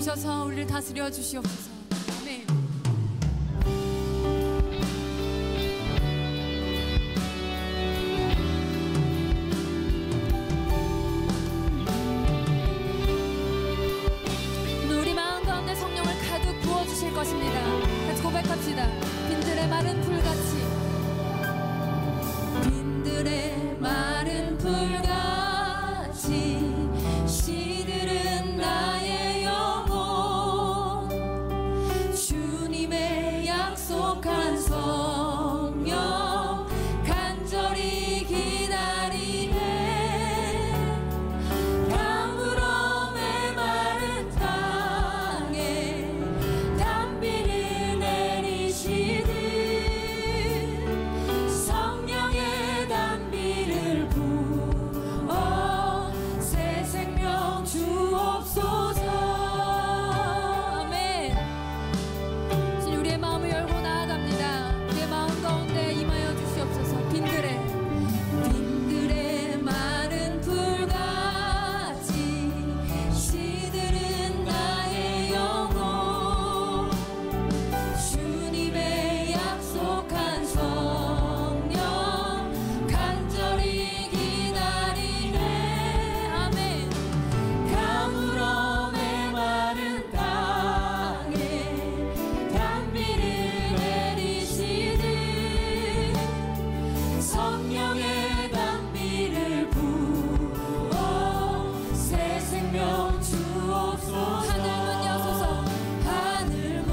오셔서 우리를 다스려 주시옵소서. 아멘. 우리 마음 가운데 성령을 가득 부어주실 것입니다. 같이 고백합시다. 빈들의 마른 풀같이, 빈들의 마른 풀같이 시들은 나의 영혼, 주님의 약속한 성령 간절히 기다리네. 가물어 메마른 땅에 단비를 내리시듯 성령의 단비를 부어 새 생명 주옵소서. 아멘. 주님, 우리의 마음을 열고 나아갑니다. 우리의 마음 가운데 임하여 주시옵소서. 빈들의 마른 풀같이 시들은 나의 영혼, 주님의 약속한 성령 간절히 기다리네. 아멘. 가물어 메마른 땅에 단비를 내리시듯 성령의 단비를 부어 새 생명 주옵소서. 하늘 문 여소서, 하늘 문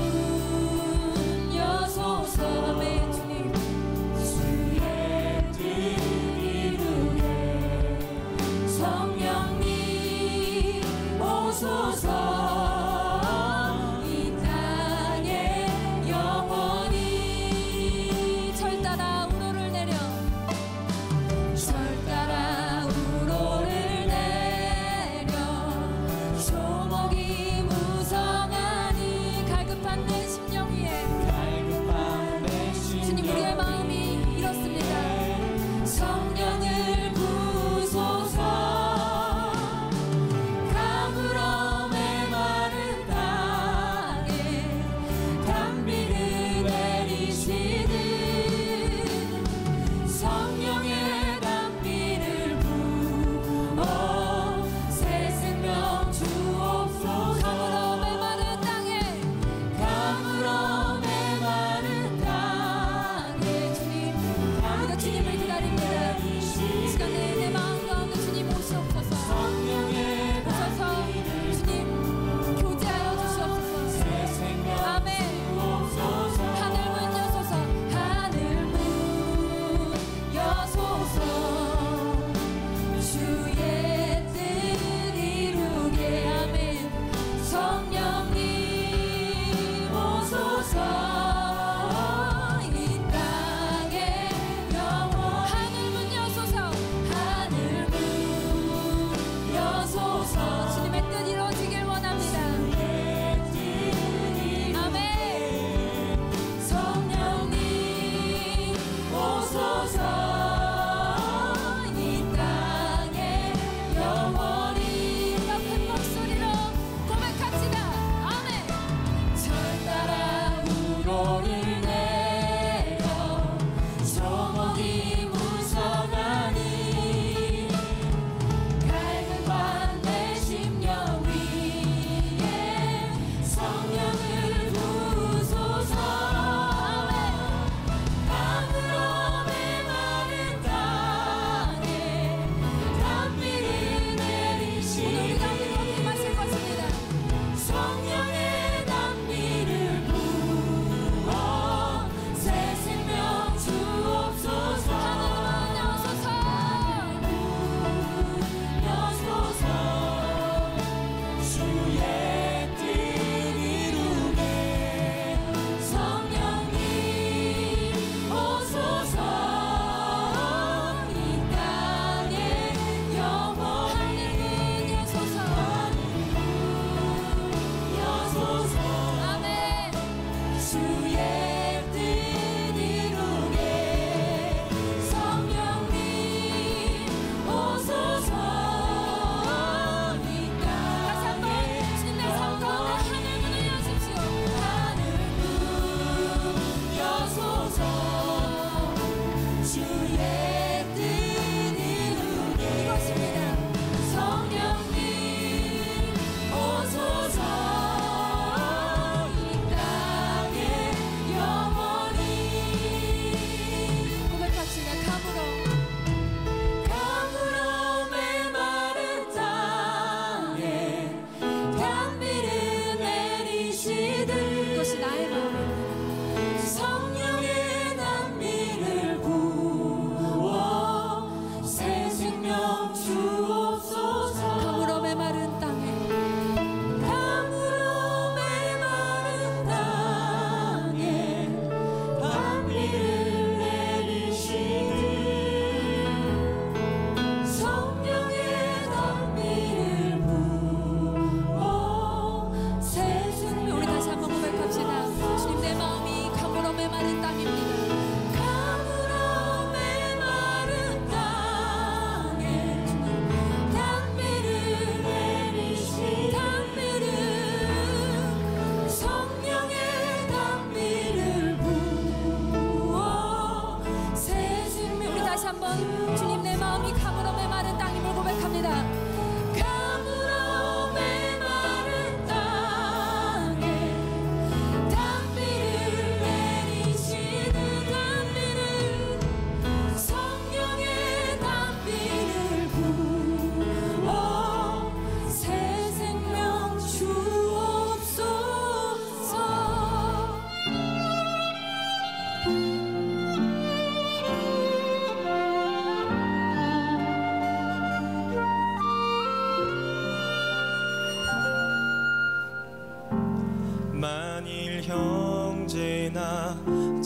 여소서. 아멘. 주님, 주의 뜻 이루게 성령님 오소서. 이 땅에 영원히 철 따라 우로를 내려, 철 따라 우로를 내려 조목이 무성하니 갈급한 내 심령 위에. 주님, 우리의 마음이 이렇습니다. 성령을 부소서. 가물어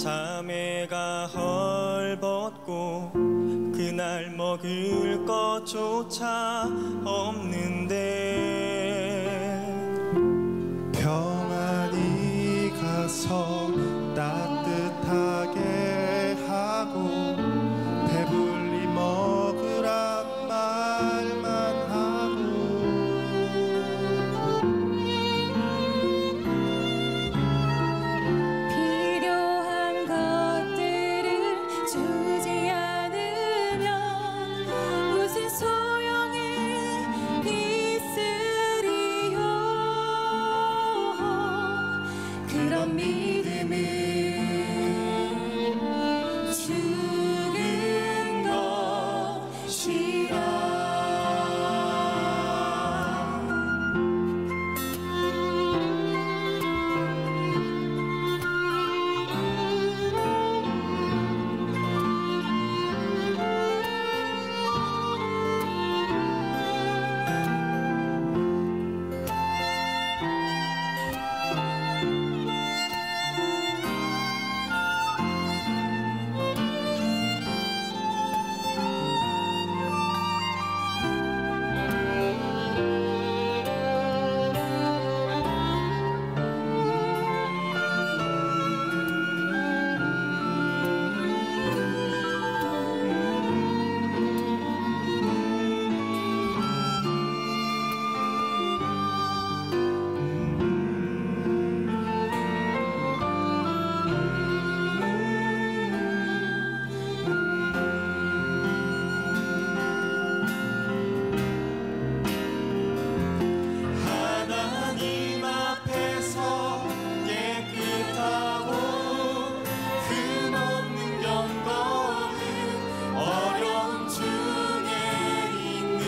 자매가 헐벗고 그날 먹을 것조차 없는데 평안히 가서 따뜻하게 하고 배불리 먹으란 말만 하고 필요한 것들을 주지 않으면 무슨 소용이 있으리요. 그런 믿음은 죽은 것이라. 하나님 앞에서 깨끗하고 흠없는 경건은 어려움 중에 있는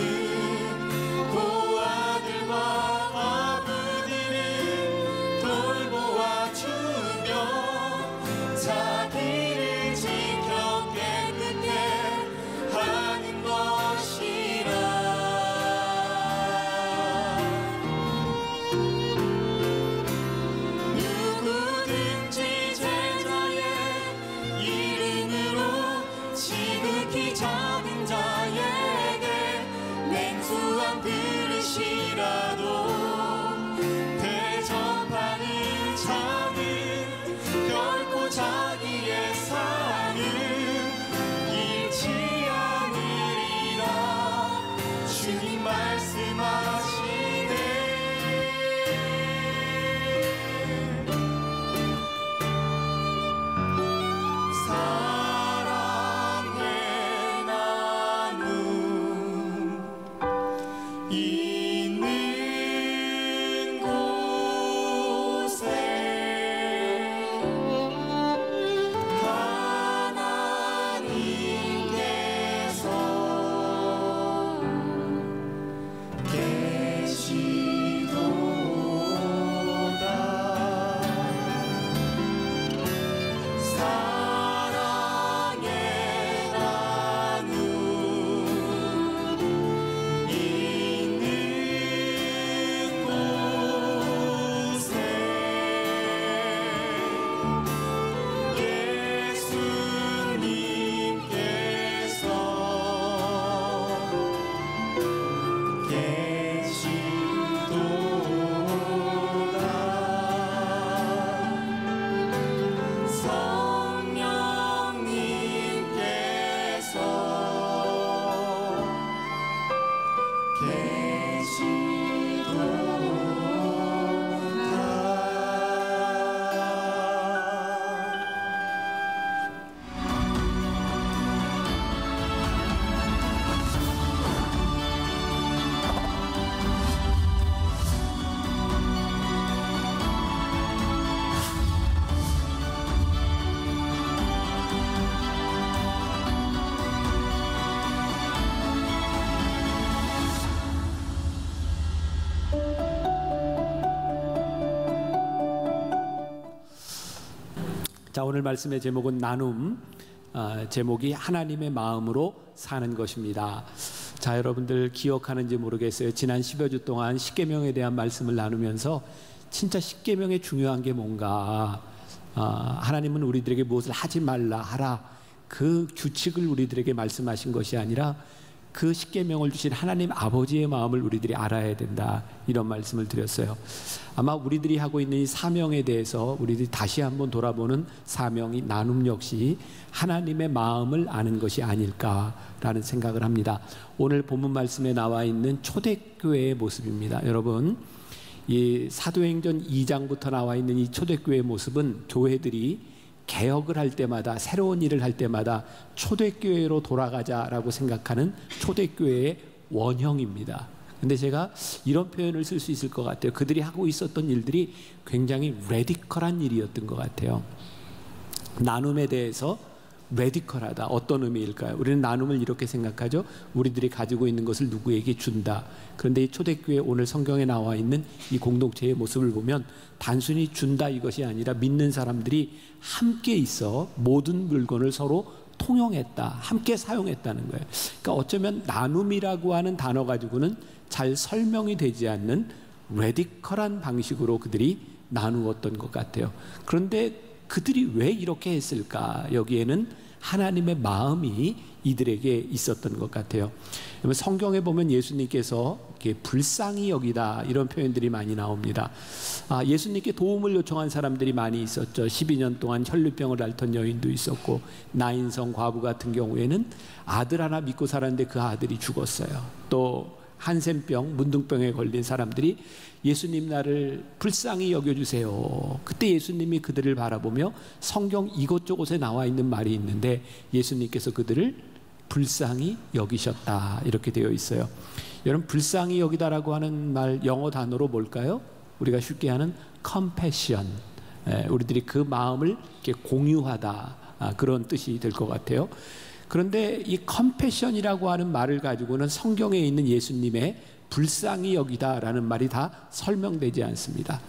고아들과 과부들을 돌보아 주며 자기를 지켜 깨끗해 하는 것이라. 누구든지 제자의 이름으로 지극히 작은 자에게 냉수한 그릇이라도 대접하는 자는 결코 자기의 상을 잃지 않으리라. 주님 말씀하시네. 사랑의 나눔 있는 곳에 하나님께서 계시도다. 사랑의 나눔 있는 곳에 예수님께서 계시도다. 자, 오늘 말씀의 제목은 나눔, 제목이 하나님의 마음으로 사는 것입니다. 자, 여러분들 기억하는지 모르겠어요. 지난 10여 주 동안 십계명에 대한 말씀을 나누면서 진짜 십계명의 중요한 게 뭔가, 하나님은 우리들에게 무엇을 하지 말라 하라 그 규칙을 우리들에게 말씀하신 것이 아니라 그 십계명을 주신 하나님 아버지의 마음을 우리들이 알아야 된다, 이런 말씀을 드렸어요. 아마 우리들이 하고 있는 이 사명에 대해서 우리들이 다시 한번 돌아보는 사명이 나눔 역시 하나님의 마음을 아는 것이 아닐까라는 생각을 합니다. 오늘 본문 말씀에 나와 있는 초대교회의 모습입니다. 여러분, 이 사도행전 2장부터 나와 있는 이 초대교회의 모습은 교회들이 개혁을 할 때마다, 새로운 일을 할 때마다 초대교회로 돌아가자라고 생각하는 초대교회의 원형입니다. 근데 제가 이런 표현을 쓸 수 있을 것 같아요. 그들이 하고 있었던 일들이 굉장히 레디컬한 일이었던 것 같아요. 나눔에 대해서 레디컬하다, 어떤 의미일까요? 우리는 나눔을 이렇게 생각하죠. 우리들이 가지고 있는 것을 누구에게 준다. 그런데 이 초대교회 오늘 성경에 나와 있는 이 공동체의 모습을 보면 단순히 준다 이것이 아니라 믿는 사람들이 함께 있어 모든 물건을 서로 통용했다, 함께 사용했다는 거예요. 그러니까 어쩌면 나눔이라고 하는 단어 가지고는 잘 설명이 되지 않는 레디컬한 방식으로 그들이 나누었던 것 같아요. 그런데 그들이 왜 이렇게 했을까? 여기에는 하나님의 마음이 이들에게 있었던 것 같아요. 성경에 보면 예수님께서 불쌍히 여기다 이런 표현들이 많이 나옵니다. 예수님께 도움을 요청한 사람들이 많이 있었죠. 12년 동안 혈루병을 앓던 여인도 있었고, 나인성 과부 같은 경우에는 아들 하나 믿고 살았는데 그 아들이 죽었어요. 또 한센병, 문둥병에 걸린 사람들이 예수님 나를 불쌍히 여겨주세요. 그때 예수님이 그들을 바라보며 성경 이곳저곳에 나와 있는 말이 있는데 예수님께서 그들을 불쌍히 여기셨다 이렇게 되어 있어요. 여러분, 불쌍히 여기다라고 하는 말 영어 단어로 뭘까요? 우리가 쉽게 하는 compassion, 우리들이 그 마음을 이렇게 공유하다, 그런 뜻이 될 것 같아요. 그런데 이 컴패션이라고 하는 말을 가지고는 성경에 있는 예수님의 불쌍히 여기다라는 말이 다 설명되지 않습니다.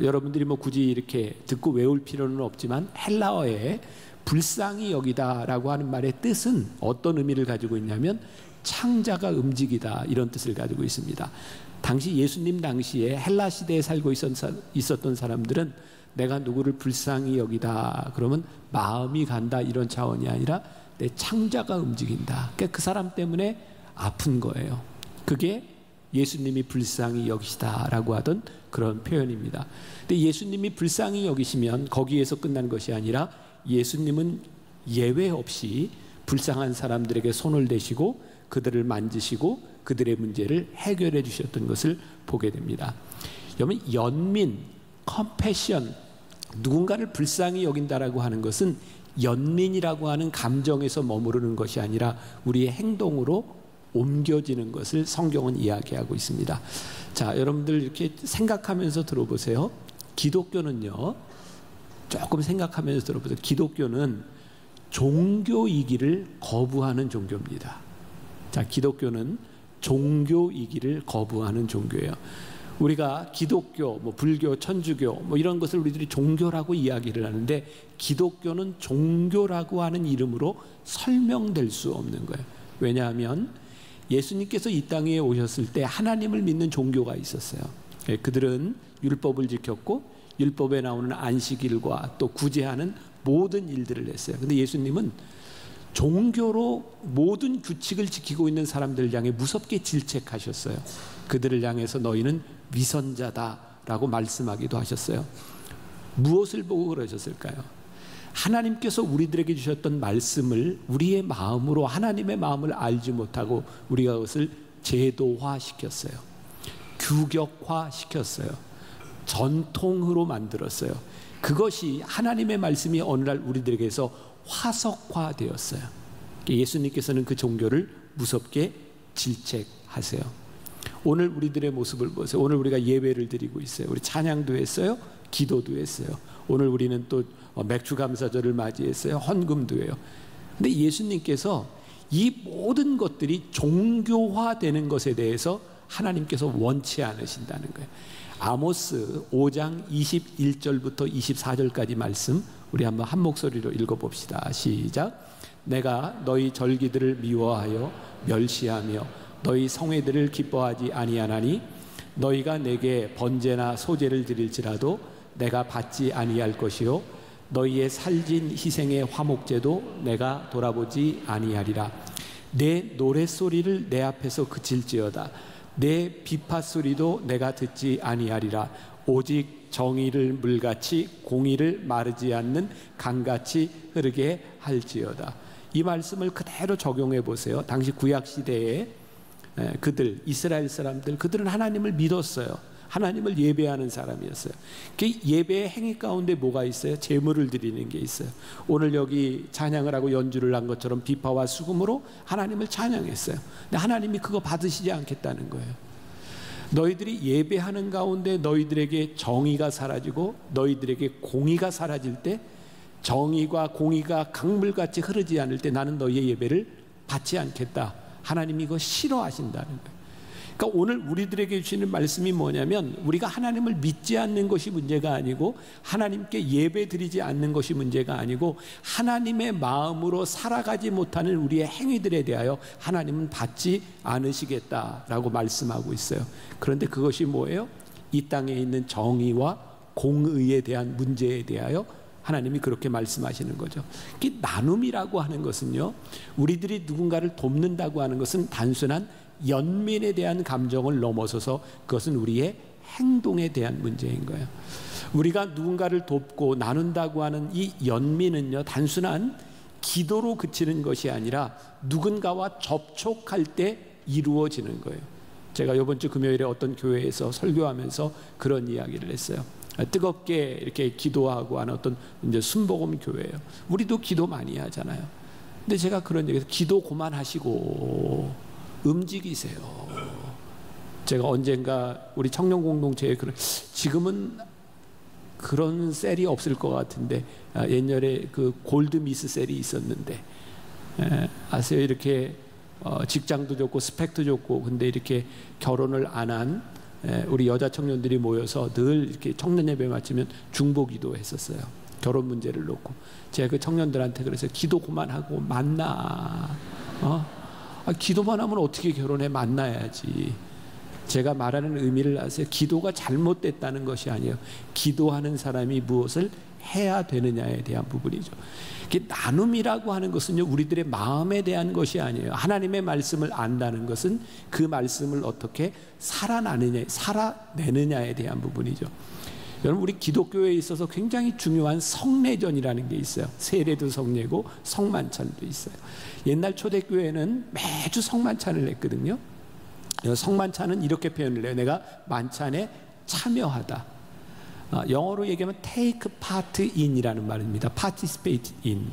여러분들이 뭐 굳이 이렇게 듣고 외울 필요는 없지만 헬라어에 불쌍히 여기다라고 하는 말의 뜻은 어떤 의미를 가지고 있냐면 창자가 움직이다, 이런 뜻을 가지고 있습니다. 당시 예수님 당시에 헬라 시대에 살고 있었던 사람들은 내가 누구를 불쌍히 여기다 그러면 마음이 간다, 이런 차원이 아니라 내 창자가 움직인다. 그러니까 그 사람 때문에 아픈 거예요. 그게 예수님이 불쌍히 여기시다라고 하던 그런 표현입니다. 근데 예수님이 불쌍히 여기시면 거기에서 끝난 것이 아니라 예수님은 예외 없이 불쌍한 사람들에게 손을 대시고 그들을 만지시고 그들의 문제를 해결해 주셨던 것을 보게 됩니다. 여러분, 연민, 컴패션, 누군가를 불쌍히 여긴다라고 하는 것은 연민이라고 하는 감정에서 머무르는 것이 아니라 우리의 행동으로 옮겨지는 것을 성경은 이야기하고 있습니다. 자, 여러분들 이렇게 생각하면서 들어보세요. 기독교는요, 조금 생각하면서 들어보세요. 기독교는 종교이기를 거부하는 종교입니다. 자, 기독교는 종교이기를 거부하는 종교예요. 우리가 기독교, 불교, 천주교 이런 것을 우리들이 종교라고 이야기를 하는데 기독교는 종교라고 하는 이름으로 설명될 수 없는 거예요. 왜냐하면 예수님께서 이 땅에 오셨을 때 하나님을 믿는 종교가 있었어요. 그들은 율법을 지켰고 율법에 나오는 안식일과 또 구제하는 모든 일들을 했어요. 근데 예수님은 종교로 모든 규칙을 지키고 있는 사람들을 향해 무섭게 질책하셨어요. 그들을 향해서 너희는 위선자다라고 말씀하기도 하셨어요. 무엇을 보고 그러셨을까요? 하나님께서 우리들에게 주셨던 말씀을 우리의 마음으로 하나님의 마음을 알지 못하고 우리가 그것을 제도화시켰어요. 규격화시켰어요. 전통으로 만들었어요. 그것이 하나님의 말씀이 어느 날 우리들에게서 화석화되었어요. 예수님께서는 그 종교를 무섭게 질책하세요. 오늘 우리들의 모습을 보세요. 오늘 우리가 예배를 드리고 있어요. 우리 찬양도 했어요. 기도도 했어요. 오늘 우리는 또 맥주 감사절을 맞이했어요. 헌금도 해요. 근데 예수님께서 이 모든 것들이 종교화되는 것에 대해서 하나님께서 원치 않으신다는 거예요. 아모스 5장 21절부터 24절까지 말씀 우리 한번 한 목소리로 읽어봅시다. 시작. 내가 너희 절기들을 미워하여 멸시하며 너희 성회들을 기뻐하지 아니하나니 너희가 내게 번제나 소제를 드릴지라도 내가 받지 아니할 것이요 너희의 살진 희생의 화목제도 내가 돌아보지 아니하리라. 내 노랫소리를 내 앞에서 그칠지어다. 내 비파소리도 내가 듣지 아니하리라. 오직 정의를 물같이 공의를 마르지 않는 강같이 흐르게 할지어다. 이 말씀을 그대로 적용해 보세요. 당시 구약시대에 그들 이스라엘 사람들, 그들은 하나님을 믿었어요. 하나님을 예배하는 사람이었어요. 그 예배의 행위 가운데 뭐가 있어요? 제물을 드리는 게 있어요. 오늘 여기 찬양을 하고 연주를 한 것처럼 비파와 수금으로 하나님을 찬양했어요. 근데 하나님이 그거 받으시지 않겠다는 거예요. 너희들이 예배하는 가운데 너희들에게 정의가 사라지고 너희들에게 공의가 사라질 때, 정의과 공의가 강물같이 흐르지 않을 때 나는 너희의 예배를 받지 않겠다. 하나님이 이거 싫어하신다는 거예요. 그러니까 오늘 우리들에게 주시는 말씀이 뭐냐면, 우리가 하나님을 믿지 않는 것이 문제가 아니고 하나님께 예배 드리지 않는 것이 문제가 아니고 하나님의 마음으로 살아가지 못하는 우리의 행위들에 대하여 하나님은 받지 않으시겠다라고 말씀하고 있어요. 그런데 그것이 뭐예요? 이 땅에 있는 정의와 공의에 대한 문제에 대하여 하나님이 그렇게 말씀하시는 거죠. 이 나눔이라고 하는 것은요, 우리들이 누군가를 돕는다고 하는 것은 단순한 연민에 대한 감정을 넘어서서 그것은 우리의 행동에 대한 문제인 거예요. 우리가 누군가를 돕고 나눈다고 하는 이 연민은요, 단순한 기도로 그치는 것이 아니라 누군가와 접촉할 때 이루어지는 거예요. 제가 이번 주 금요일에 어떤 교회에서 설교하면서 그런 이야기를 했어요. 뜨겁게 이렇게 기도하고 하는 어떤 이제 순복음 교회예요. 우리도 기도 많이 하잖아요. 근데 제가 그런 얘기해서 기도 그만하시고 움직이세요. 제가 언젠가 우리 청년 공동체에 지금은 그런 셀이 없을 것 같은데, 옛날에 그 골드미스 셀이 있었는데, 아세요? 이렇게 직장도 좋고 스펙도 좋고 근데 이렇게 결혼을 안 한 우리 여자 청년들이 모여서 늘 이렇게 청년 예배 마치면 중보기도 했었어요. 결혼 문제를 놓고. 제가 그 청년들한테 그래서 기도 그만하고 만나. 기도만 하면 어떻게 결혼해? 만나야지. 제가 말하는 의미를 아세요? 기도가 잘못됐다는 것이 아니에요. 기도하는 사람이 무엇을 해야 되느냐에 대한 부분이죠. 나눔이라고 하는 것은요, 우리들의 마음에 대한 것이 아니에요. 하나님의 말씀을 안다는 것은 그 말씀을 어떻게 살아내느냐에 대한 부분이죠. 여러분, 우리 기독교에 있어서 굉장히 중요한 성례전이라는 게 있어요. 세례도 성례고 성만찬도 있어요. 옛날 초대교회는 매주 성만찬을 했거든요. 성만찬은 이렇게 표현을 해요. 내가 만찬에 참여하다. 영어로 얘기하면 take part in이라는 말입니다. participate in.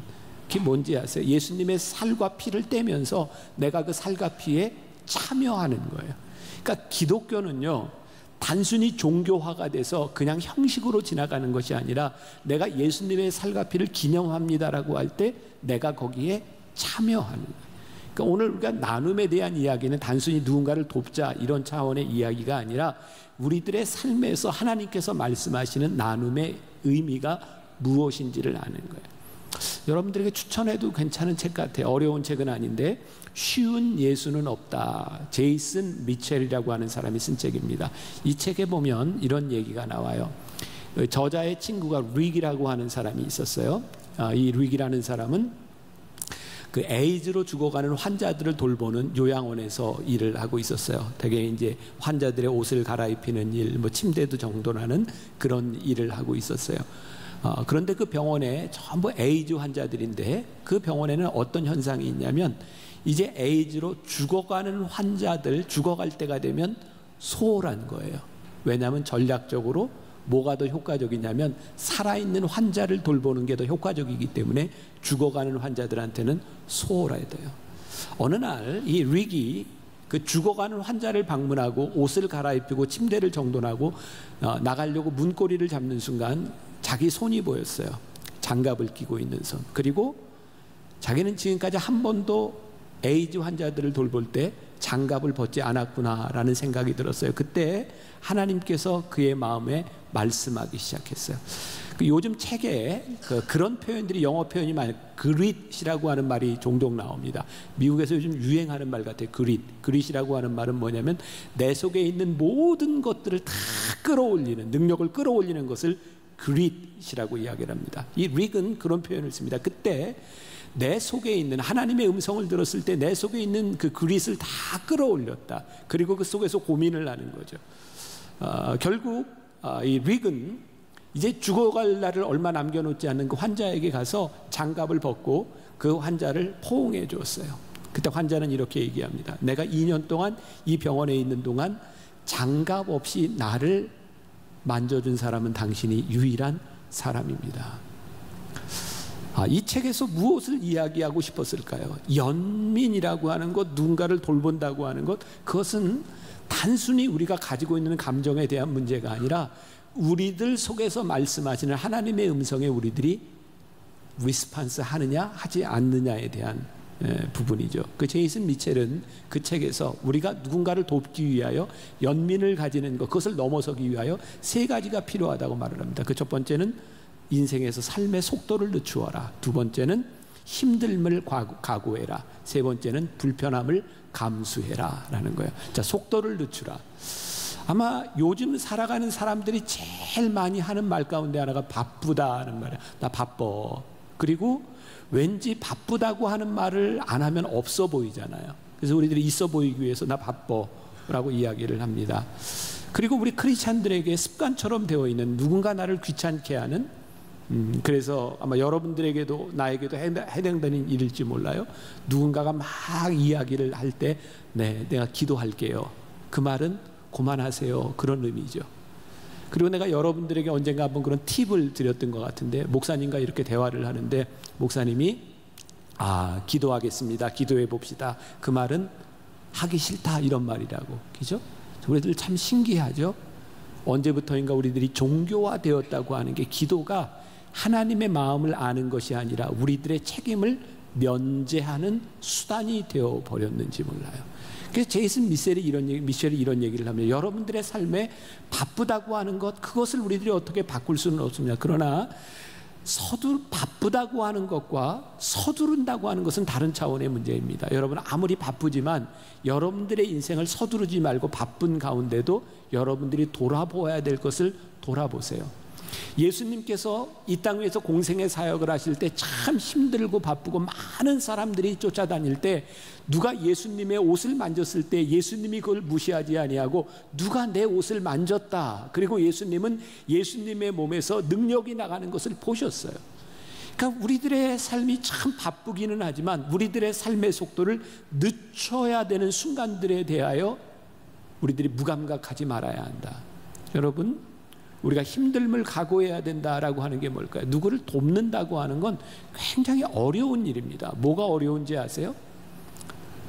그게 뭔지 아세요? 예수님의 살과 피를 떼면서 내가 그 살과 피에 참여하는 거예요. 그러니까 기독교는요, 단순히 종교화가 돼서 그냥 형식으로 지나가는 것이 아니라 내가 예수님의 살과 피를 기념합니다라고 할 때 내가 거기에 참여하는 거예요. 그러니까 오늘 우리가 나눔에 대한 이야기는 단순히 누군가를 돕자 이런 차원의 이야기가 아니라 우리들의 삶에서 하나님께서 말씀하시는 나눔의 의미가 무엇인지를 아는 거예요. 여러분들에게 추천해도 괜찮은 책 같아요. 어려운 책은 아닌데 쉬운 예수는 없다. 제이슨 미첼이라고 하는 사람이 쓴 책입니다. 이 책에 보면 이런 얘기가 나와요. 저자의 친구가 릭이라고 하는 사람이 있었어요. 이 릭이라는 사람은 그 에이즈로 죽어가는 환자들을 돌보는 요양원에서 일을 하고 있었어요. 되게 이제 환자들의 옷을 갈아입히는 일, 뭐 침대도 정돈하는 그런 일을 하고 있었어요. 그런데 그 병원에 전부 에이즈 환자들인데 그 병원에는 어떤 현상이 있냐면 이제 에이즈로 죽어가는 환자들, 죽어갈 때가 되면 소홀한 거예요. 왜냐하면 전략적으로 뭐가 더 효과적이냐면 살아있는 환자를 돌보는 게 더 효과적이기 때문에 죽어가는 환자들한테는 소홀해야 돼요. 어느 날 이 릭이 그 죽어가는 환자를 방문하고 옷을 갈아입히고 침대를 정돈하고 나가려고 문고리를 잡는 순간 자기 손이 보였어요. 장갑을 끼고 있는 손. 그리고 자기는 지금까지 한 번도 에이즈 환자들을 돌볼 때 장갑을 벗지 않았구나라는 생각이 들었어요. 그때 하나님께서 그의 마음에 말씀하기 시작했어요. 요즘 책에 그런 표현들이 영어 표현이 많아요. 그릿이라고 하는 말이 종종 나옵니다. 미국에서 요즘 유행하는 말 같아요. 그릿이라고 하는 말은 뭐냐면 내 속에 있는 모든 것들을 다 끌어올리는, 능력을 끌어올리는 것을 greed이라고 이야기를 합니다. 이 rig은 그런 표현을 씁니다. 그때 내 속에 있는 하나님의 음성을 들었을 때 내 속에 있는 그 greed을 다 끌어올렸다. 그리고 그 속에서 고민을 하는 거죠. 결국 이 rig은 이제 죽어갈 날을 얼마 남겨놓지 않는 그 환자에게 가서 장갑을 벗고 그 환자를 포옹해 주었어요. 그때 환자는 이렇게 얘기합니다. 내가 2년 동안 이 병원에 있는 동안 장갑 없이 나를 만져준 사람은 당신이 유일한 사람입니다. 이 책에서 무엇을 이야기하고 싶었을까요? 연민이라고 하는 것, 누군가를 돌본다고 하는 것, 그것은 단순히 우리가 가지고 있는 감정에 대한 문제가 아니라 우리들 속에서 말씀하시는 하나님의 음성에 우리들이 리스판스 하느냐 하지 않느냐에 대한 부분이죠. 그 제이슨 미첼은 그 책에서 우리가 누군가를 돕기 위하여 연민을 가지는 것, 그것을 넘어서기 위하여 3가지가 필요하다고 말을 합니다. 그 첫 번째는 인생에서 삶의 속도를 늦추어라. 2번째는 힘듦을 각오해라. 3번째는 불편함을 감수해라 라는 거예요. 자, 속도를 늦추라. 아마 요즘 살아가는 사람들이 제일 많이 하는 말 가운데 하나가 바쁘다는 말이야. 나 바빠. 그리고 왠지 바쁘다고 하는 말을 안 하면 없어 보이잖아요. 그래서 우리들이 있어 보이기 위해서 나 바빠 라고 이야기를 합니다. 그리고 우리 크리스찬들에게 습관처럼 되어 있는 누군가 나를 귀찮게 하는, 그래서 아마 여러분들에게도 나에게도 해당되는 일일지 몰라요. 누군가가 막 이야기를 할 때 네, 내가 기도할게요. 그 말은 그만하세요. 그런 의미죠. 그리고 내가 여러분들에게 언젠가 한번 그런 팁을 드렸던 것 같은데, 목사님과 이렇게 대화를 하는데 목사님이 기도하겠습니다. 기도해 봅시다. 그 말은 하기 싫다 이런 말이라고. 그죠? 우리들 참 신기하죠? 언제부터인가 우리들이 종교화되었다고 하는 게 기도가 하나님의 마음을 아는 것이 아니라 우리들의 책임을 면제하는 수단이 되어 버렸는지 몰라요. 그래서 제이슨 미셸이 이런 얘기를 합니다. 여러분들의 삶에 바쁘다고 하는 것, 그것을 우리들이 어떻게 바꿀 수는 없습니다. 그러나 바쁘다고 하는 것과 서두른다고 하는 것은 다른 차원의 문제입니다. 여러분 아무리 바쁘지만 여러분들의 인생을 서두르지 말고 바쁜 가운데도 여러분들이 돌아보아야 될 것을 돌아보세요. 예수님께서 이 땅 위에서 공생의 사역을 하실 때 참 힘들고 바쁘고 많은 사람들이 쫓아다닐 때 누가 예수님의 옷을 만졌을 때 예수님이 그걸 무시하지 아니하고 누가 내 옷을 만졌다. 그리고 예수님은 예수님의 몸에서 능력이 나가는 것을 보셨어요. 그러니까 우리들의 삶이 참 바쁘기는 하지만 우리들의 삶의 속도를 늦춰야 되는 순간들에 대하여 우리들이 무감각하지 말아야 한다. 여러분, 우리가 힘듦을 각오해야 된다라고 하는 게 뭘까요? 누구를 돕는다고 하는 건 굉장히 어려운 일입니다. 뭐가 어려운지 아세요?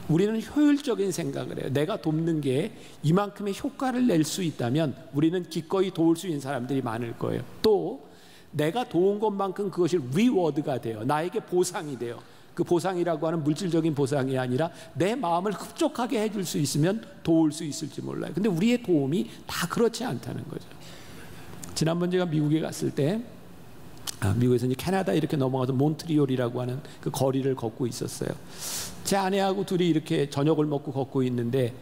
우리는 효율적인 생각을 해요. 내가 돕는 게 이만큼의 효과를 낼 수 있다면 우리는 기꺼이 도울 수 있는 사람들이 많을 거예요. 또 내가 도운 것만큼 그것이 리워드가 돼요. 나에게 보상이 돼요. 그 보상이라고 하는 물질적인 보상이 아니라 내 마음을 흡족하게 해줄 수 있으면 도울 수 있을지 몰라요. 근데 우리의 도움이 다 그렇지 않다는 거죠. 지난번 제가 미국에 갔을 때 미국에서 이제 캐나다 이렇게 넘어가서 몬트리올이라고 하는 그 거리를 걷고 있었어요. 제 아내하고 둘이 이렇게 저녁을 먹고 걷고 있는데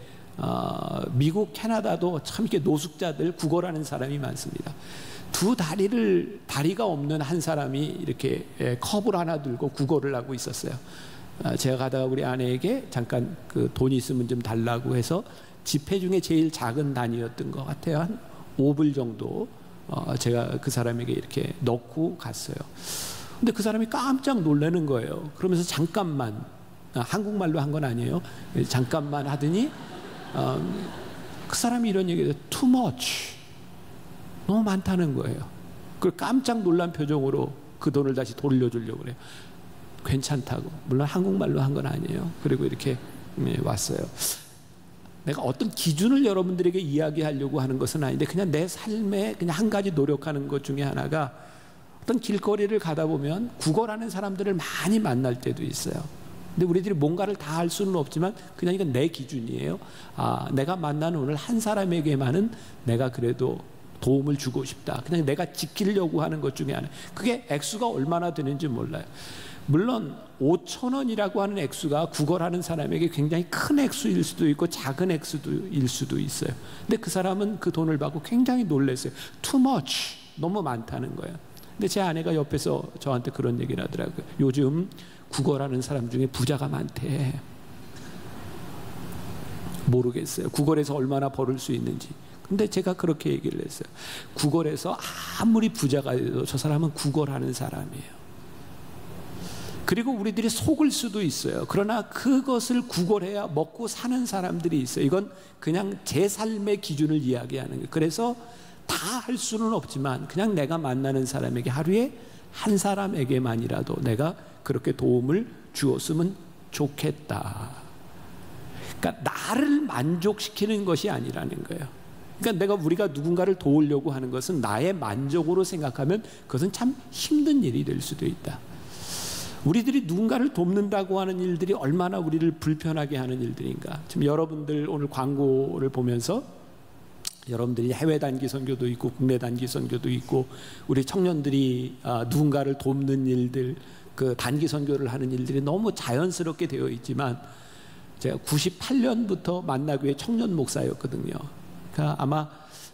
미국 캐나다도 참 이렇게 노숙자들, 구걸하는 사람이 많습니다. 다리가 없는 한 사람이 이렇게 컵을 하나 들고 구걸을 하고 있었어요. 제가 가다가 우리 아내에게 잠깐 그 돈이 있으면 좀 달라고 해서 지폐 중에 제일 작은 단위였던 것 같아요. 한 5불 정도 제가 그 사람에게 이렇게 넣고 갔어요. 근데 그 사람이 깜짝 놀라는 거예요. 그러면서 잠깐만, 한국말로 한 건 아니에요. 잠깐만 하더니 그 사람이 이런 얘기를 해요. Too much. 너무 많다는 거예요. 그걸 깜짝 놀란 표정으로 그 돈을 다시 돌려주려고 그래요. 괜찮다고. 물론 한국말로 한 건 아니에요. 그리고 이렇게 왔어요. 내가 어떤 기준을 여러분들에게 이야기하려고 하는 것은 아닌데 그냥 내 삶에 그냥 한 가지 노력하는 것 중에 하나가 어떤 길거리를 가다 보면 구걸하는 사람들을 많이 만날 때도 있어요. 근데 우리들이 뭔가를 다 할 수는 없지만 그냥 이건 내 기준이에요. 내가 만나는 오늘 한 사람에게만은 내가 그래도 도움을 주고 싶다. 그냥 내가 지키려고 하는 것 중에 하나. 그게 액수가 얼마나 되는지 몰라요. 물론 5,000원이라고 하는 액수가 구걸하는 사람에게 굉장히 큰 액수일 수도 있고 작은 액수일 수도 있어요. 근데 그 사람은 그 돈을 받고 굉장히 놀랐어요. Too much. 너무 많다는 거예요. 근데 제 아내가 옆에서 저한테 그런 얘기를 하더라고요. 요즘 구걸하는 사람 중에 부자가 많대. 모르겠어요. 구걸에서 얼마나 벌을 수 있는지. 근데 제가 그렇게 얘기를 했어요. 구걸에서 아무리 부자가 돼도 저 사람은 구걸하는 사람이에요. 그리고 우리들이 속을 수도 있어요. 그러나 그것을 구걸해야 먹고 사는 사람들이 있어요. 이건 그냥 제 삶의 기준을 이야기하는 거예요. 그래서 다 할 수는 없지만 그냥 내가 만나는 사람에게 하루에 한 사람에게만이라도 내가 그렇게 도움을 주었으면 좋겠다. 그러니까 나를 만족시키는 것이 아니라는 거예요. 그러니까 우리가 누군가를 도우려고 하는 것은 나의 만족으로 생각하면 그것은 참 힘든 일이 될 수도 있다. 우리들이 누군가를 돕는다고 하는 일들이 얼마나 우리를 불편하게 하는 일들인가. 지금 여러분들 오늘 광고를 보면서 여러분들이 해외 단기 선교도 있고 국내 단기 선교도 있고 우리 청년들이 누군가를 돕는 일들, 그 단기 선교를 하는 일들이 너무 자연스럽게 되어 있지만 제가 98년부터 만나교회 청년 목사였거든요. 그러니까 아마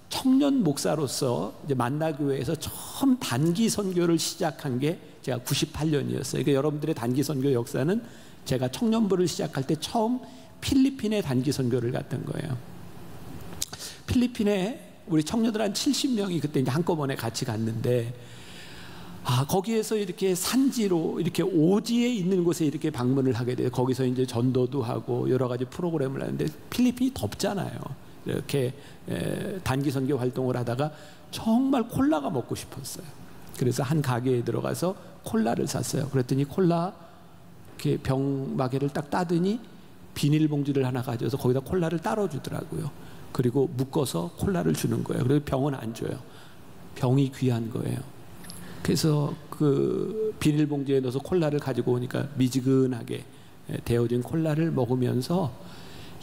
청년 목사로서 이제 만나교회에서 처음 단기 선교를 시작한 게 제가 98년이었어요. 그러니까 여러분들의 단기 선교 역사는 제가 청년부를 시작할 때 처음 필리핀에 단기 선교를 갔던 거예요. 필리핀에 우리 청년들 한 70명이 그때 이제 한꺼번에 같이 갔는데 거기에서 이렇게 산지로 이렇게 오지에 있는 곳에 이렇게 방문을 하게 돼요. 거기서 이제 전도도 하고 여러 가지 프로그램을 하는데 필리핀이 덥잖아요. 이렇게 단기 선교 활동을 하다가 정말 콜라가 먹고 싶었어요. 그래서 한 가게에 들어가서 콜라를 샀어요. 그랬더니 콜라 이렇게 병마개를 딱 따더니 비닐봉지를 하나 가져서 거기다 콜라를 따로 주더라고요. 그리고 묶어서 콜라를 주는 거예요. 그래서 병은 안 줘요. 병이 귀한 거예요. 그래서 그 비닐봉지에 넣어서 콜라를 가지고 오니까 미지근하게 데워진 콜라를 먹으면서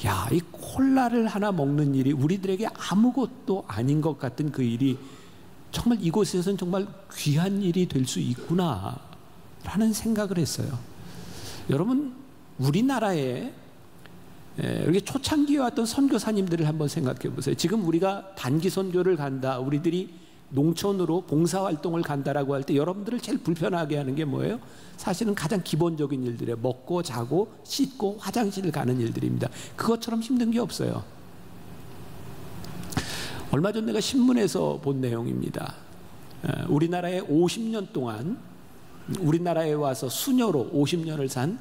야, 이 콜라를 하나 먹는 일이 우리들에게 아무것도 아닌 것 같은 그 일이 정말 이곳에서는 정말 귀한 일이 될 수 있구나 라는 생각을 했어요. 여러분, 우리나라에 이렇게 초창기에 왔던 선교사님들을 한번 생각해 보세요. 지금 우리가 단기 선교를 간다, 우리들이 농촌으로 봉사활동을 간다라고 할 때 여러분들을 제일 불편하게 하는 게 뭐예요? 사실은 가장 기본적인 일들이에요. 먹고 자고 씻고 화장실을 가는 일들입니다. 그것처럼 힘든 게 없어요. 얼마 전 내가 신문에서 본 내용입니다. 우리나라에 50년 동안 우리나라에 와서 수녀로 50년을 산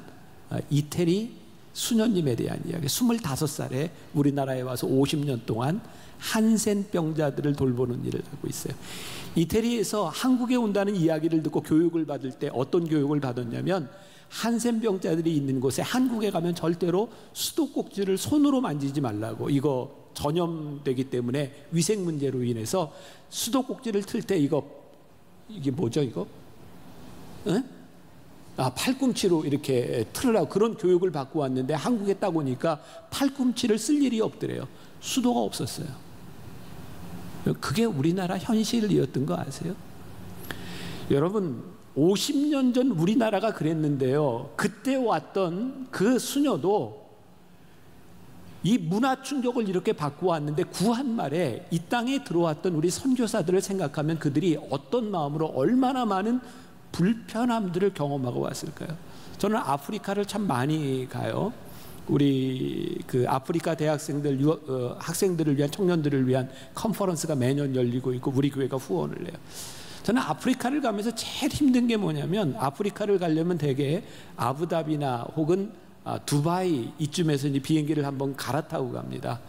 이태리 수녀님에 대한 이야기. 25살에 우리나라에 와서 50년 동안 한센병자들을 돌보는 일을 하고 있어요. 이태리에서 한국에 온다는 이야기를 듣고 교육을 받을 때 어떤 교육을 받았냐면 한센병자들이 있는 곳에 한국에 가면 절대로 수도꼭지를 손으로 만지지 말라고, 이거 전염되기 때문에 위생 문제로 인해서 수도꼭지를 틀 때 이게 뭐죠 이거? 응? 팔꿈치로 이렇게 틀으라고 그런 교육을 받고 왔는데 한국에 딱 오니까 팔꿈치를 쓸 일이 없더래요. 수도가 없었어요. 그게 우리나라 현실이었던 거 아세요? 여러분, 50년 전 우리나라가 그랬는데요, 그때 왔던 그 수녀도 이 문화 충격을 이렇게 받고 왔는데 구한 말에 이 땅에 들어왔던 우리 선교사들을 생각하면 그들이 어떤 마음으로 얼마나 많은 불편함들을 경험하고 왔을까요? 저는 아프리카를 참 많이 가요. 우리 그 아프리카 대학생들, 학생들을 위한, 청년들을 위한 컨퍼런스가 매년 열리고 있고 우리 교회가 후원을 해요. 저는 아프리카를 가면서 제일 힘든 게 뭐냐면, 아프리카를 가려면 대개 아부다비나 혹은 두바이 이쯤에서 이제 비행기를 한번 갈아타고 갑니다.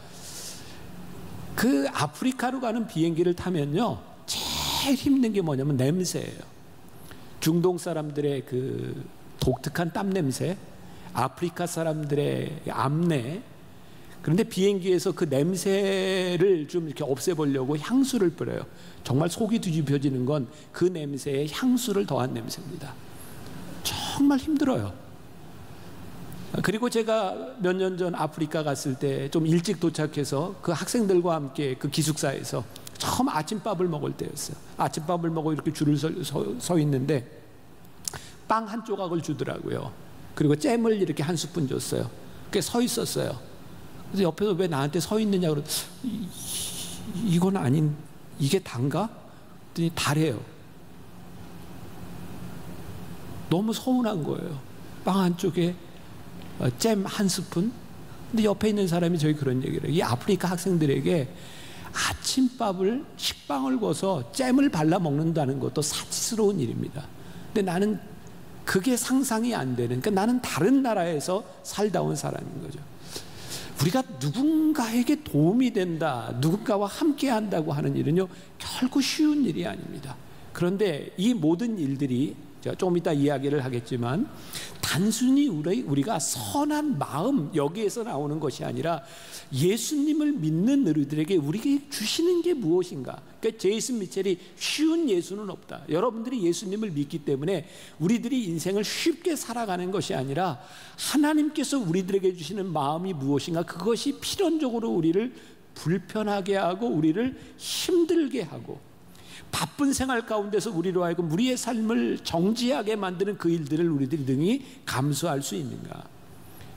그 아프리카로 가는 비행기를 타면요, 제일 힘든 게 뭐냐면 냄새예요. 중동 사람들의 그 독특한 땀 냄새, 아프리카 사람들의 암내. 그런데 비행기에서 그 냄새를 좀 이렇게 없애보려고 향수를 뿌려요. 정말 속이 뒤집혀지는 건 그 냄새에 향수를 더한 냄새입니다. 정말 힘들어요. 그리고 제가 몇 년 전 아프리카 갔을 때 좀 일찍 도착해서 그 학생들과 함께 그 기숙사에서 처음 아침밥을 먹을 때였어요. 아침밥을 먹고 이렇게 줄을 서 있는데 빵 한 조각을 주더라고요. 그리고 잼을 이렇게 한 스푼 줬어요. 그게 서 있었어요. 그래서 옆에서 왜 나한테 서 있느냐 그러더니 이건 아닌, 이게 단가? 그랬더니 다래요. 너무 서운한 거예요. 빵 한쪽에 잼 한 스푼. 근데 옆에 있는 사람이 저희 그런 얘기를 해요. 이 아프리카 학생들에게 아침밥을 식빵을 구워서 잼을 발라 먹는다는 것도 사치스러운 일입니다. 근데 나는 그게 상상이 안 되는, 그러니까 나는 다른 나라에서 살다 온 사람인 거죠. 우리가 누군가에게 도움이 된다, 누군가와 함께 한다고 하는 일은요, 결코 쉬운 일이 아닙니다. 그런데 이 모든 일들이 제가 조금 이따 이야기를 하겠지만 단순히 우리가 선한 마음 여기에서 나오는 것이 아니라 예수님을 믿는 우리들에게 우리에게 주시는 게 무엇인가. 그러니까 제이슨 미첼이 쉬운 예수는 없다. 여러분들이 예수님을 믿기 때문에 우리들이 인생을 쉽게 살아가는 것이 아니라 하나님께서 우리들에게 주시는 마음이 무엇인가, 그것이 필연적으로 우리를 불편하게 하고 우리를 힘들게 하고 바쁜 생활 가운데서 우리로 하여금 우리의 삶을 정지하게 만드는 그 일들을 우리들이 능히 감수할 수 있는가.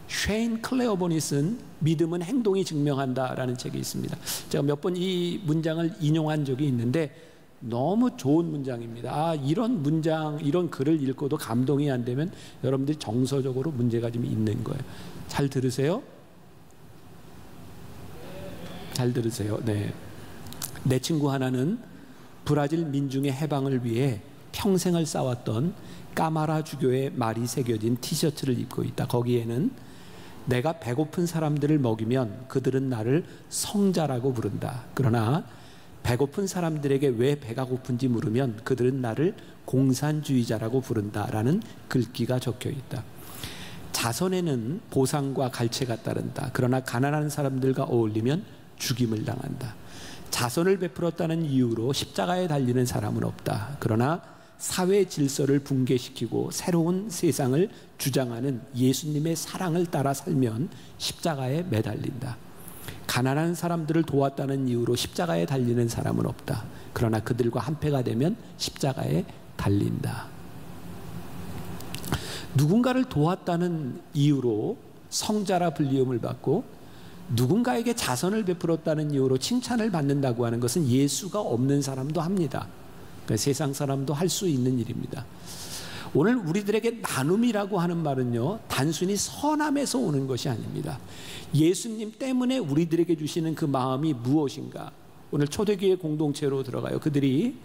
쉐인 클레어본이 쓴 믿음은 행동이 증명한다라는 책이 있습니다. 제가 몇 번 이 문장을 인용한 적이 있는데 너무 좋은 문장입니다. 이런 문장, 이런 글을 읽고도 감동이 안 되면 여러분들이 정서적으로 문제가 좀 있는 거예요. 잘 들으세요? 잘 들으세요? 네. 내 친구 하나는 브라질 민중의 해방을 위해 평생을 싸웠던 까마라 주교의 말이 새겨진 티셔츠를 입고 있다. 거기에는 내가 배고픈 사람들을 먹이면 그들은 나를 성자라고 부른다. 그러나 배고픈 사람들에게 왜 배가 고픈지 물으면 그들은 나를 공산주의자라고 부른다라는 글귀가 적혀 있다. 자선에는 보상과 갈채가 따른다. 그러나 가난한 사람들과 어울리면 죽임을 당한다. 자선을 베풀었다는 이유로 십자가에 달리는 사람은 없다. 그러나 사회 질서를 붕괴시키고 새로운 세상을 주장하는 예수님의 사랑을 따라 살면 십자가에 매달린다. 가난한 사람들을 도왔다는 이유로 십자가에 달리는 사람은 없다. 그러나 그들과 한패가 되면 십자가에 달린다. 누군가를 도왔다는 이유로 성자라 불리움을 받고 누군가에게 자선을 베풀었다는 이유로 칭찬을 받는다고 하는 것은 예수가 없는 사람도 합니다. 그러니까 세상 사람도 할 수 있는 일입니다. 오늘 우리들에게 나눔이라고 하는 말은요, 단순히 선함에서 오는 것이 아닙니다. 예수님 때문에 우리들에게 주시는 그 마음이 무엇인가. 오늘 초대교회 공동체로 들어가요. 그들이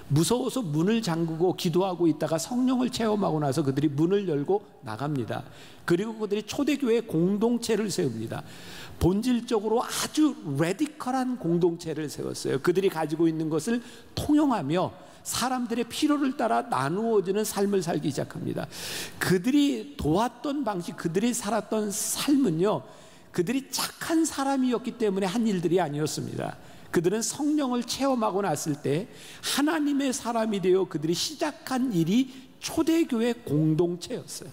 무서워서 문을 잠그고 기도하고 있다가 성령을 체험하고 나서 그들이 문을 열고 나갑니다. 그리고 그들이 초대교회 공동체를 세웁니다. 본질적으로 아주 레디컬한 공동체를 세웠어요. 그들이 가지고 있는 것을 통용하며 사람들의 필요를 따라 나누어지는 삶을 살기 시작합니다. 그들이 도왔던 방식, 그들이 살았던 삶은요, 그들이 착한 사람이었기 때문에 한 일들이 아니었습니다. 그들은 성령을 체험하고 났을 때 하나님의 사람이 되어 그들이 시작한 일이 초대교회 공동체였어요.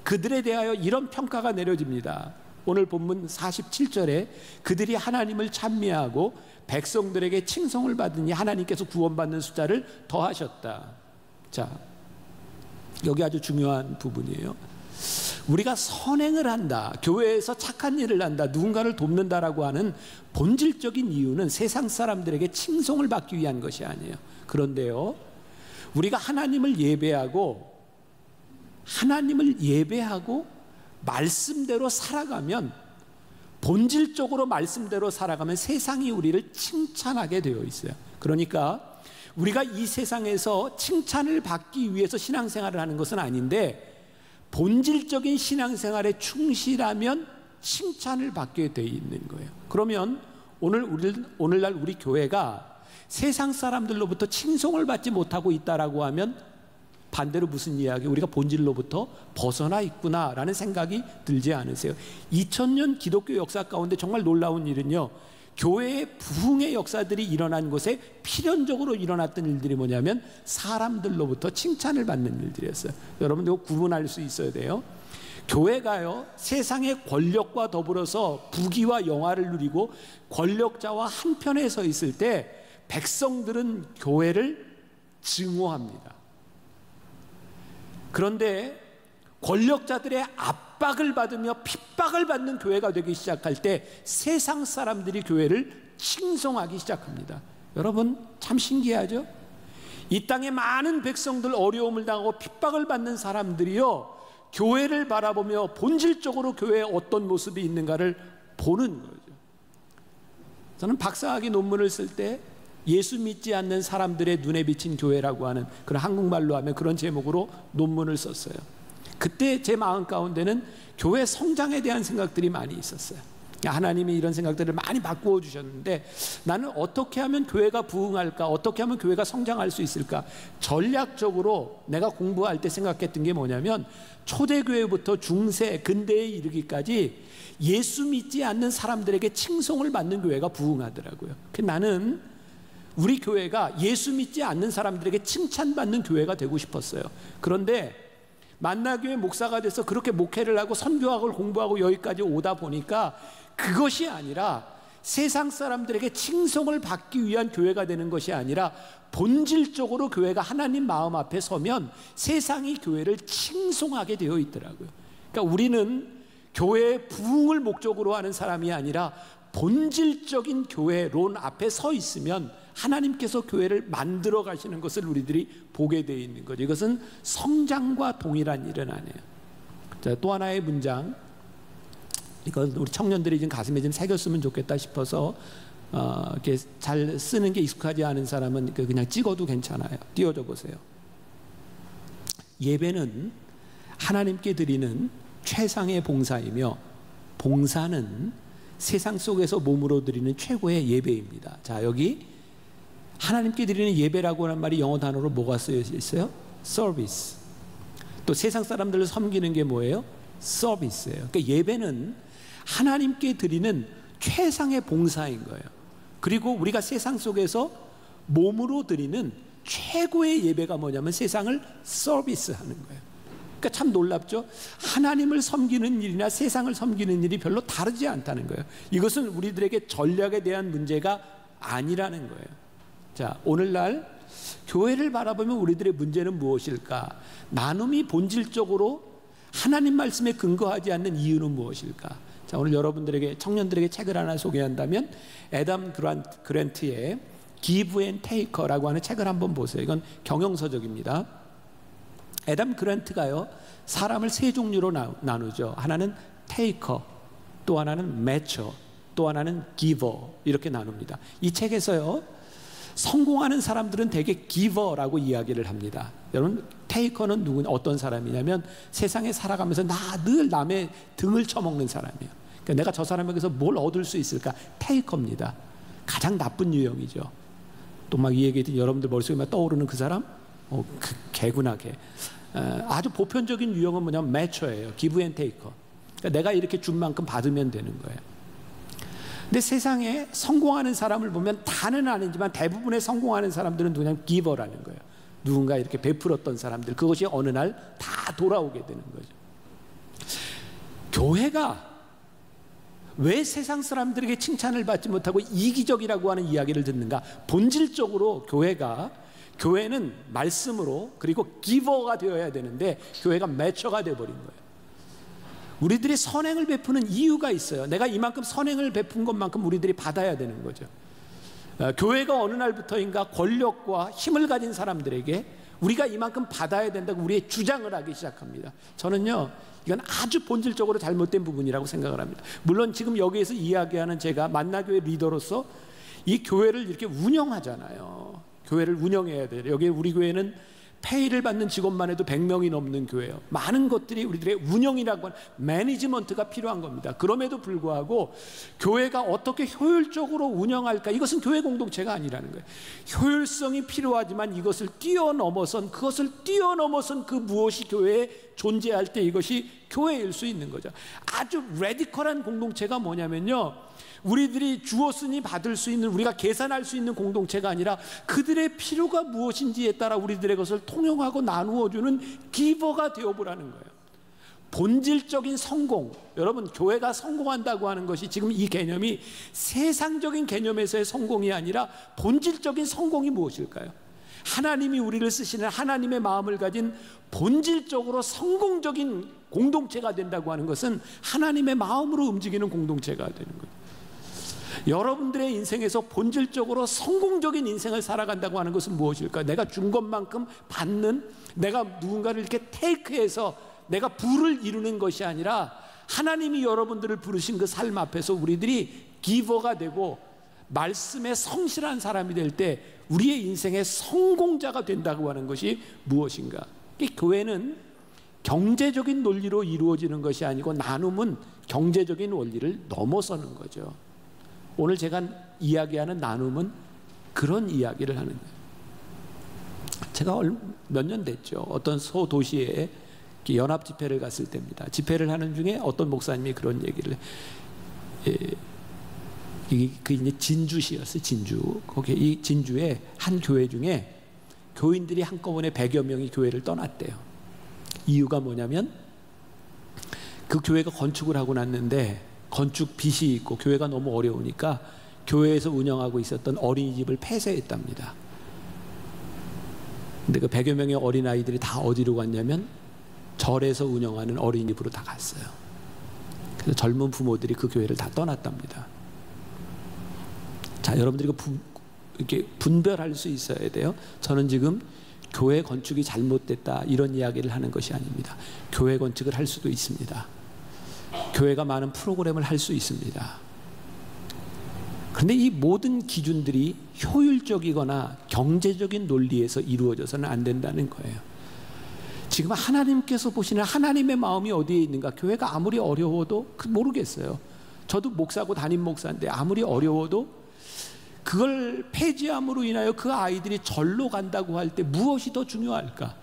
그들에 대하여 이런 평가가 내려집니다. 오늘 본문 47절에 그들이 하나님을 찬미하고 백성들에게 칭송을 받으니 하나님께서 구원받는 숫자를 더하셨다. 자, 여기 아주 중요한 부분이에요. 우리가 선행을 한다, 교회에서 착한 일을 한다, 누군가를 돕는다라고 하는 본질적인 이유는 세상 사람들에게 칭송을 받기 위한 것이 아니에요. 그런데요, 우리가 하나님을 예배하고 말씀대로 살아가면, 본질적으로 말씀대로 살아가면 세상이 우리를 칭찬하게 되어 있어요. 그러니까 우리가 이 세상에서 칭찬을 받기 위해서 신앙생활을 하는 것은 아닌데, 본질적인 신앙생활에 충실하면 칭찬을 받게 되어 있는 거예요. 그러면 오늘날 우리 교회가 세상 사람들로부터 칭송을 받지 못하고 있다라고 하면 반대로 무슨 이야기? 우리가 본질로부터 벗어나 있구나라는 생각이 들지 않으세요? 2000년 기독교 역사 가운데 정말 놀라운 일은요, 교회의 부흥의 역사들이 일어난 곳에 필연적으로 일어났던 일들이 뭐냐면 사람들로부터 칭찬을 받는 일들이었어요. 여러분 이거 구분할 수 있어야 돼요. 교회가요, 세상의 권력과 더불어서 부귀와 영화를 누리고 권력자와 한편에 서 있을 때 백성들은 교회를 증오합니다. 그런데 권력자들의 압박을 받으며 핍박을 받는 교회가 되기 시작할 때 세상 사람들이 교회를 칭송하기 시작합니다. 여러분 참 신기하죠? 이 땅에 많은 백성들 어려움을 당하고 핍박을 받는 사람들이요, 교회를 바라보며 본질적으로 교회에 어떤 모습이 있는가를 보는 거죠. 저는 박사학위 논문을 쓸 때 예수 믿지 않는 사람들의 눈에 비친 교회라고 하는, 그런 한국말로 하면 그런 제목으로 논문을 썼어요. 그때 제 마음 가운데는 교회 성장에 대한 생각들이 많이 있었어요. 하나님이 이런 생각들을 많이 바꾸어 주셨는데 나는 어떻게 하면 교회가 부흥할까, 어떻게 하면 교회가 성장할 수 있을까, 전략적으로 내가 공부할 때 생각했던 게 뭐냐면, 초대교회부터 중세, 근대에 이르기까지 예수 믿지 않는 사람들에게 칭송을 받는 교회가 부흥하더라고요. 나는 우리 교회가 예수 믿지 않는 사람들에게 칭찬받는 교회가 되고 싶었어요. 그런데 만나교회 목사가 돼서 그렇게 목회를 하고 선교학을 공부하고 여기까지 오다 보니까 그것이 아니라 세상 사람들에게 칭송을 받기 위한 교회가 되는 것이 아니라 본질적으로 교회가 하나님 마음 앞에 서면 세상이 교회를 칭송하게 되어 있더라고요. 그러니까 우리는 교회의 부흥을 목적으로 하는 사람이 아니라 본질적인 교회론 앞에 서 있으면 하나님께서 교회를 만들어 가시는 것을 우리들이 보게 되어 있는 거죠. 이것은 성장과 동일한 일은 아니에요. 자, 또 하나의 문장, 이건 우리 청년들이 좀 가슴에 좀 새겼으면 좋겠다 싶어서 이렇게 잘 쓰는 게 익숙하지 않은 사람은 그냥 찍어도 괜찮아요. 띄워줘 보세요. 예배는 하나님께 드리는 최상의 봉사이며 봉사는 세상 속에서 몸으로 드리는 최고의 예배입니다. 자, 여기 하나님께 드리는 예배라고 하는 말이 영어 단어로 뭐가 쓰여 있어요? 서비스. 또 세상 사람들을 섬기는 게 뭐예요? 서비스예요. 그러니까 예배는 하나님께 드리는 최상의 봉사인 거예요. 그리고 우리가 세상 속에서 몸으로 드리는 최고의 예배가 뭐냐면 세상을 서비스하는 거예요. 그러니까 참 놀랍죠? 하나님을 섬기는 일이나 세상을 섬기는 일이 별로 다르지 않다는 거예요. 이것은 우리들에게 전략에 대한 문제가 아니라는 거예요. 자, 오늘날 교회를 바라보면 우리들의 문제는 무엇일까? 나눔이 본질적으로 하나님 말씀에 근거하지 않는 이유는 무엇일까? 자, 오늘 여러분들에게, 청년들에게 책을 하나 소개한다면 애담 그랜트의 Give and Take라고 하는 책을 한번 보세요. 이건 경영서적입니다. 애담 그랜트가요, 사람을 세 종류로 나누죠. 하나는 테이커, 또 하나는 매처, 또 하나는 기버, 이렇게 나눕니다. 이 책에서요, 성공하는 사람들은 대개 기버라고 이야기를 합니다. 여러분, 테이커는 어떤 사람이냐면 세상에 살아가면서 늘 남의 등을 쳐먹는 사람이에요. 그러니까 내가 저 사람에게서 뭘 얻을 수 있을까? 테이커입니다. 가장 나쁜 유형이죠. 또 막 이 얘기 여러분들 머릿속에 막 떠오르는 그 사람? 그 개구나 개. 아주 보편적인 유형은 뭐냐면 매처예요. 기브 앤 테이커. 그러니까 내가 이렇게 준 만큼 받으면 되는 거예요. 근데 세상에 성공하는 사람을 보면 다는 아니지만 대부분의 성공하는 사람들은 그냥 기버라는 거예요. 누군가 이렇게 베풀었던 사람들, 그것이 어느 날 다 돌아오게 되는 거죠. 교회가 왜 세상 사람들에게 칭찬을 받지 못하고 이기적이라고 하는 이야기를 듣는가? 본질적으로 교회는 말씀으로, 그리고 기버가 되어야 되는데 교회가 매처가 되어버린 거예요. 우리들이 선행을 베푸는 이유가 있어요. 내가 이만큼 선행을 베푼 것만큼 우리들이 받아야 되는 거죠. 교회가 어느 날부터인가 권력과 힘을 가진 사람들에게 우리가 이만큼 받아야 된다고 우리의 주장을 하기 시작합니다. 저는요, 이건 아주 본질적으로 잘못된 부분이라고 생각을 합니다. 물론 지금 여기에서 이야기하는 제가 만나교회 리더로서 이 교회를 이렇게 운영하잖아요. 교회를 운영해야 돼요. 여기 우리 교회는 페이를 받는 직원만 해도 100명이 넘는 교회예요. 많은 것들이 우리들의 운영이라고 하는 매니지먼트가 필요한 겁니다. 그럼에도 불구하고 교회가 어떻게 효율적으로 운영할까? 이것은 교회 공동체가 아니라는 거예요. 효율성이 필요하지만 이것을 뛰어넘어선 그 무엇이 교회에 존재할 때 이것이 교회일 수 있는 거죠. 아주 레디컬한 공동체가 뭐냐면요, 우리들이 주었으니 받을 수 있는, 우리가 계산할 수 있는 공동체가 아니라 그들의 필요가 무엇인지에 따라 우리들의 것을 통용하고 나누어주는 기버가 되어보라는 거예요. 본질적인 성공, 여러분, 교회가 성공한다고 하는 것이 지금 이 개념이 세상적인 개념에서의 성공이 아니라 본질적인 성공이 무엇일까요? 하나님이 우리를 쓰시는 하나님의 마음을 가진 본질적으로 성공적인 공동체가 된다고 하는 것은 하나님의 마음으로 움직이는 공동체가 되는 거예요. 여러분들의 인생에서 본질적으로 성공적인 인생을 살아간다고 하는 것은 무엇일까? 내가 준 것만큼 받는, 내가 누군가를 이렇게 테이크해서 내가 부를 이루는 것이 아니라 하나님이 여러분들을 부르신 그 삶 앞에서 우리들이 기버가 되고 말씀에 성실한 사람이 될 때 우리의 인생의 성공자가 된다고 하는 것이 무엇인가? 교회는 경제적인 논리로 이루어지는 것이 아니고 나눔은 경제적인 원리를 넘어서는 거죠. 오늘 제가 이야기하는 나눔은 그런 이야기를 하는 거예요. 제가 몇 년 됐죠. 어떤 소도시에 연합 집회를 갔을 때입니다. 집회를 하는 중에 어떤 목사님이 그런 얘기를 그 이제 진주시였어요. 진주. 거기 이 진주의 한 교회 중에 교인들이 한꺼번에 100여 명이 교회를 떠났대요. 이유가 뭐냐면 그 교회가 건축을 하고 났는데 건축 빚이 있고 교회가 너무 어려우니까 교회에서 운영하고 있었던 어린이집을 폐쇄했답니다. 근데 그 100여 명의 어린아이들이 다 어디로 갔냐면 절에서 운영하는 어린이집으로 다 갔어요. 그래서 젊은 부모들이 그 교회를 다 떠났답니다. 자, 여러분들이 이렇게 분별할 수 있어야 돼요. 저는 지금 교회 건축이 잘못됐다 이런 이야기를 하는 것이 아닙니다. 교회 건축을 할 수도 있습니다. 교회가 많은 프로그램을 할 수 있습니다. 그런데 이 모든 기준들이 효율적이거나 경제적인 논리에서 이루어져서는 안 된다는 거예요. 지금 하나님께서 보시는 하나님의 마음이 어디에 있는가? 교회가 아무리 어려워도 모르겠어요. 저도 목사고 담임 목사인데 아무리 어려워도 그걸 폐지함으로 인하여 그 아이들이 절로 간다고 할 때 무엇이 더 중요할까?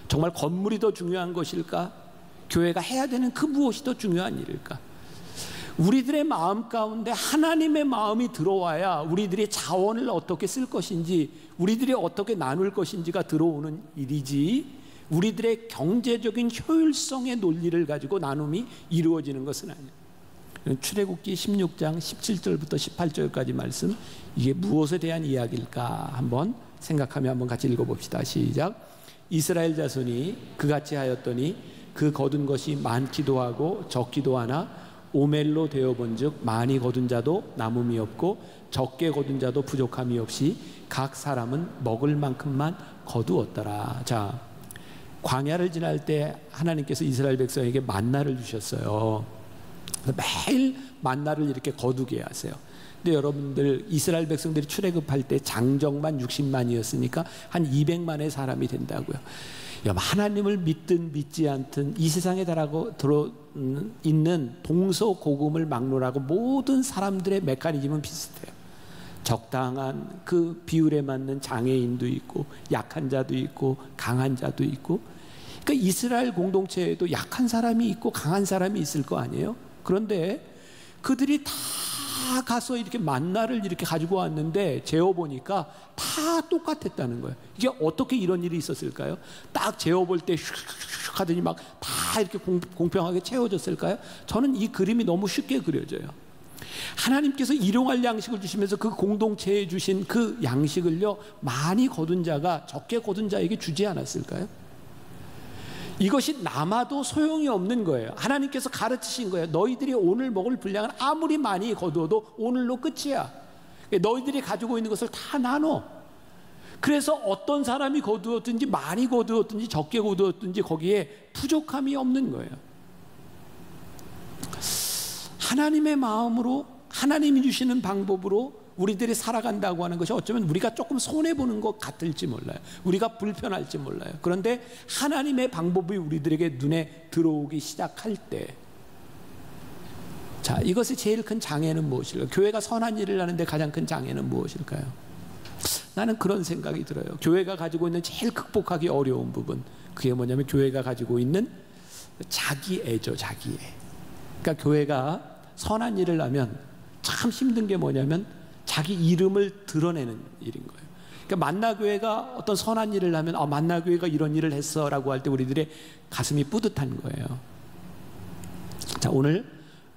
정말 건물이 더 중요한 것일까? 교회가 해야 되는 그 무엇이 더 중요한 일일까? 우리들의 마음 가운데 하나님의 마음이 들어와야 우리들의 자원을 어떻게 쓸 것인지, 우리들이 어떻게 나눌 것인지가 들어오는 일이지, 우리들의 경제적인 효율성의 논리를 가지고 나눔이 이루어지는 것은 아니에요. 출애굽기 16장 17절부터 18절까지 말씀, 이게 무엇에 대한 이야기일까 한번 생각하며 한번 같이 읽어봅시다. 시작. 이스라엘 자손이 그같이 하였더니 그 거둔 것이 많기도 하고 적기도 하나 오멜로 되어본즉 많이 거둔 자도 남음이 없고 적게 거둔 자도 부족함이 없이 각 사람은 먹을 만큼만 거두었더라. 자, 광야를 지날 때 하나님께서 이스라엘 백성에게 만나를 주셨어요. 매일 만나를 이렇게 거두게 하세요. 근데 여러분들 이스라엘 백성들이 출애굽할 때 장정만 60만이었으니까 한 200만의 사람이 된다고요. 하나님을 믿든 믿지 않든 이 세상에 들어 있는 동서고금을 막론하고 모든 사람들의 메커니즘은 비슷해요. 적당한 그 비율에 맞는 장애인도 있고 약한 자도 있고 강한 자도 있고, 그러니까 이스라엘 공동체에도 약한 사람이 있고 강한 사람이 있을 거 아니에요. 그런데 그들이 다 가서 이렇게 만나를 이렇게 가지고 왔는데 재어보니까 다 똑같았다는 거예요. 이게 어떻게 이런 일이 있었을까요? 딱 재어볼 때 슉슉 하더니 막 다 이렇게 공평하게 채워졌을까요? 저는 이 그림이 너무 쉽게 그려져요. 하나님께서 일용할 양식을 주시면서 그 공동체에 주신 그 양식을요, 많이 거둔 자가 적게 거둔 자에게 주지 않았을까요? 이것이 남아도 소용이 없는 거예요. 하나님께서 가르치신 거예요. 너희들이 오늘 먹을 분량은 아무리 많이 거두어도 오늘로 끝이야. 너희들이 가지고 있는 것을 다 나눠. 그래서 어떤 사람이 거두었든지 많이 거두었든지 적게 거두었든지 거기에 부족함이 없는 거예요. 하나님의 마음으로, 하나님이 주시는 방법으로 우리들이 살아간다고 하는 것이 어쩌면 우리가 조금 손해보는 것 같을지 몰라요. 우리가 불편할지 몰라요. 그런데 하나님의 방법이 우리들에게 눈에 들어오기 시작할 때, 자, 이것의 제일 큰 장애는 무엇일까요? 교회가 선한 일을 하는데 가장 큰 장애는 무엇일까요? 나는 그런 생각이 들어요. 교회가 가지고 있는 제일 극복하기 어려운 부분, 그게 뭐냐면 교회가 가지고 있는 자기애죠. 자기애. 그러니까 교회가 선한 일을 하면 참 힘든 게 뭐냐면 자기 이름을 드러내는 일인 거예요. 그러니까 만나교회가 어떤 선한 일을 하면 만나교회가 이런 일을 했어라고 할 때 우리들의 가슴이 뿌듯한 거예요. 자, 오늘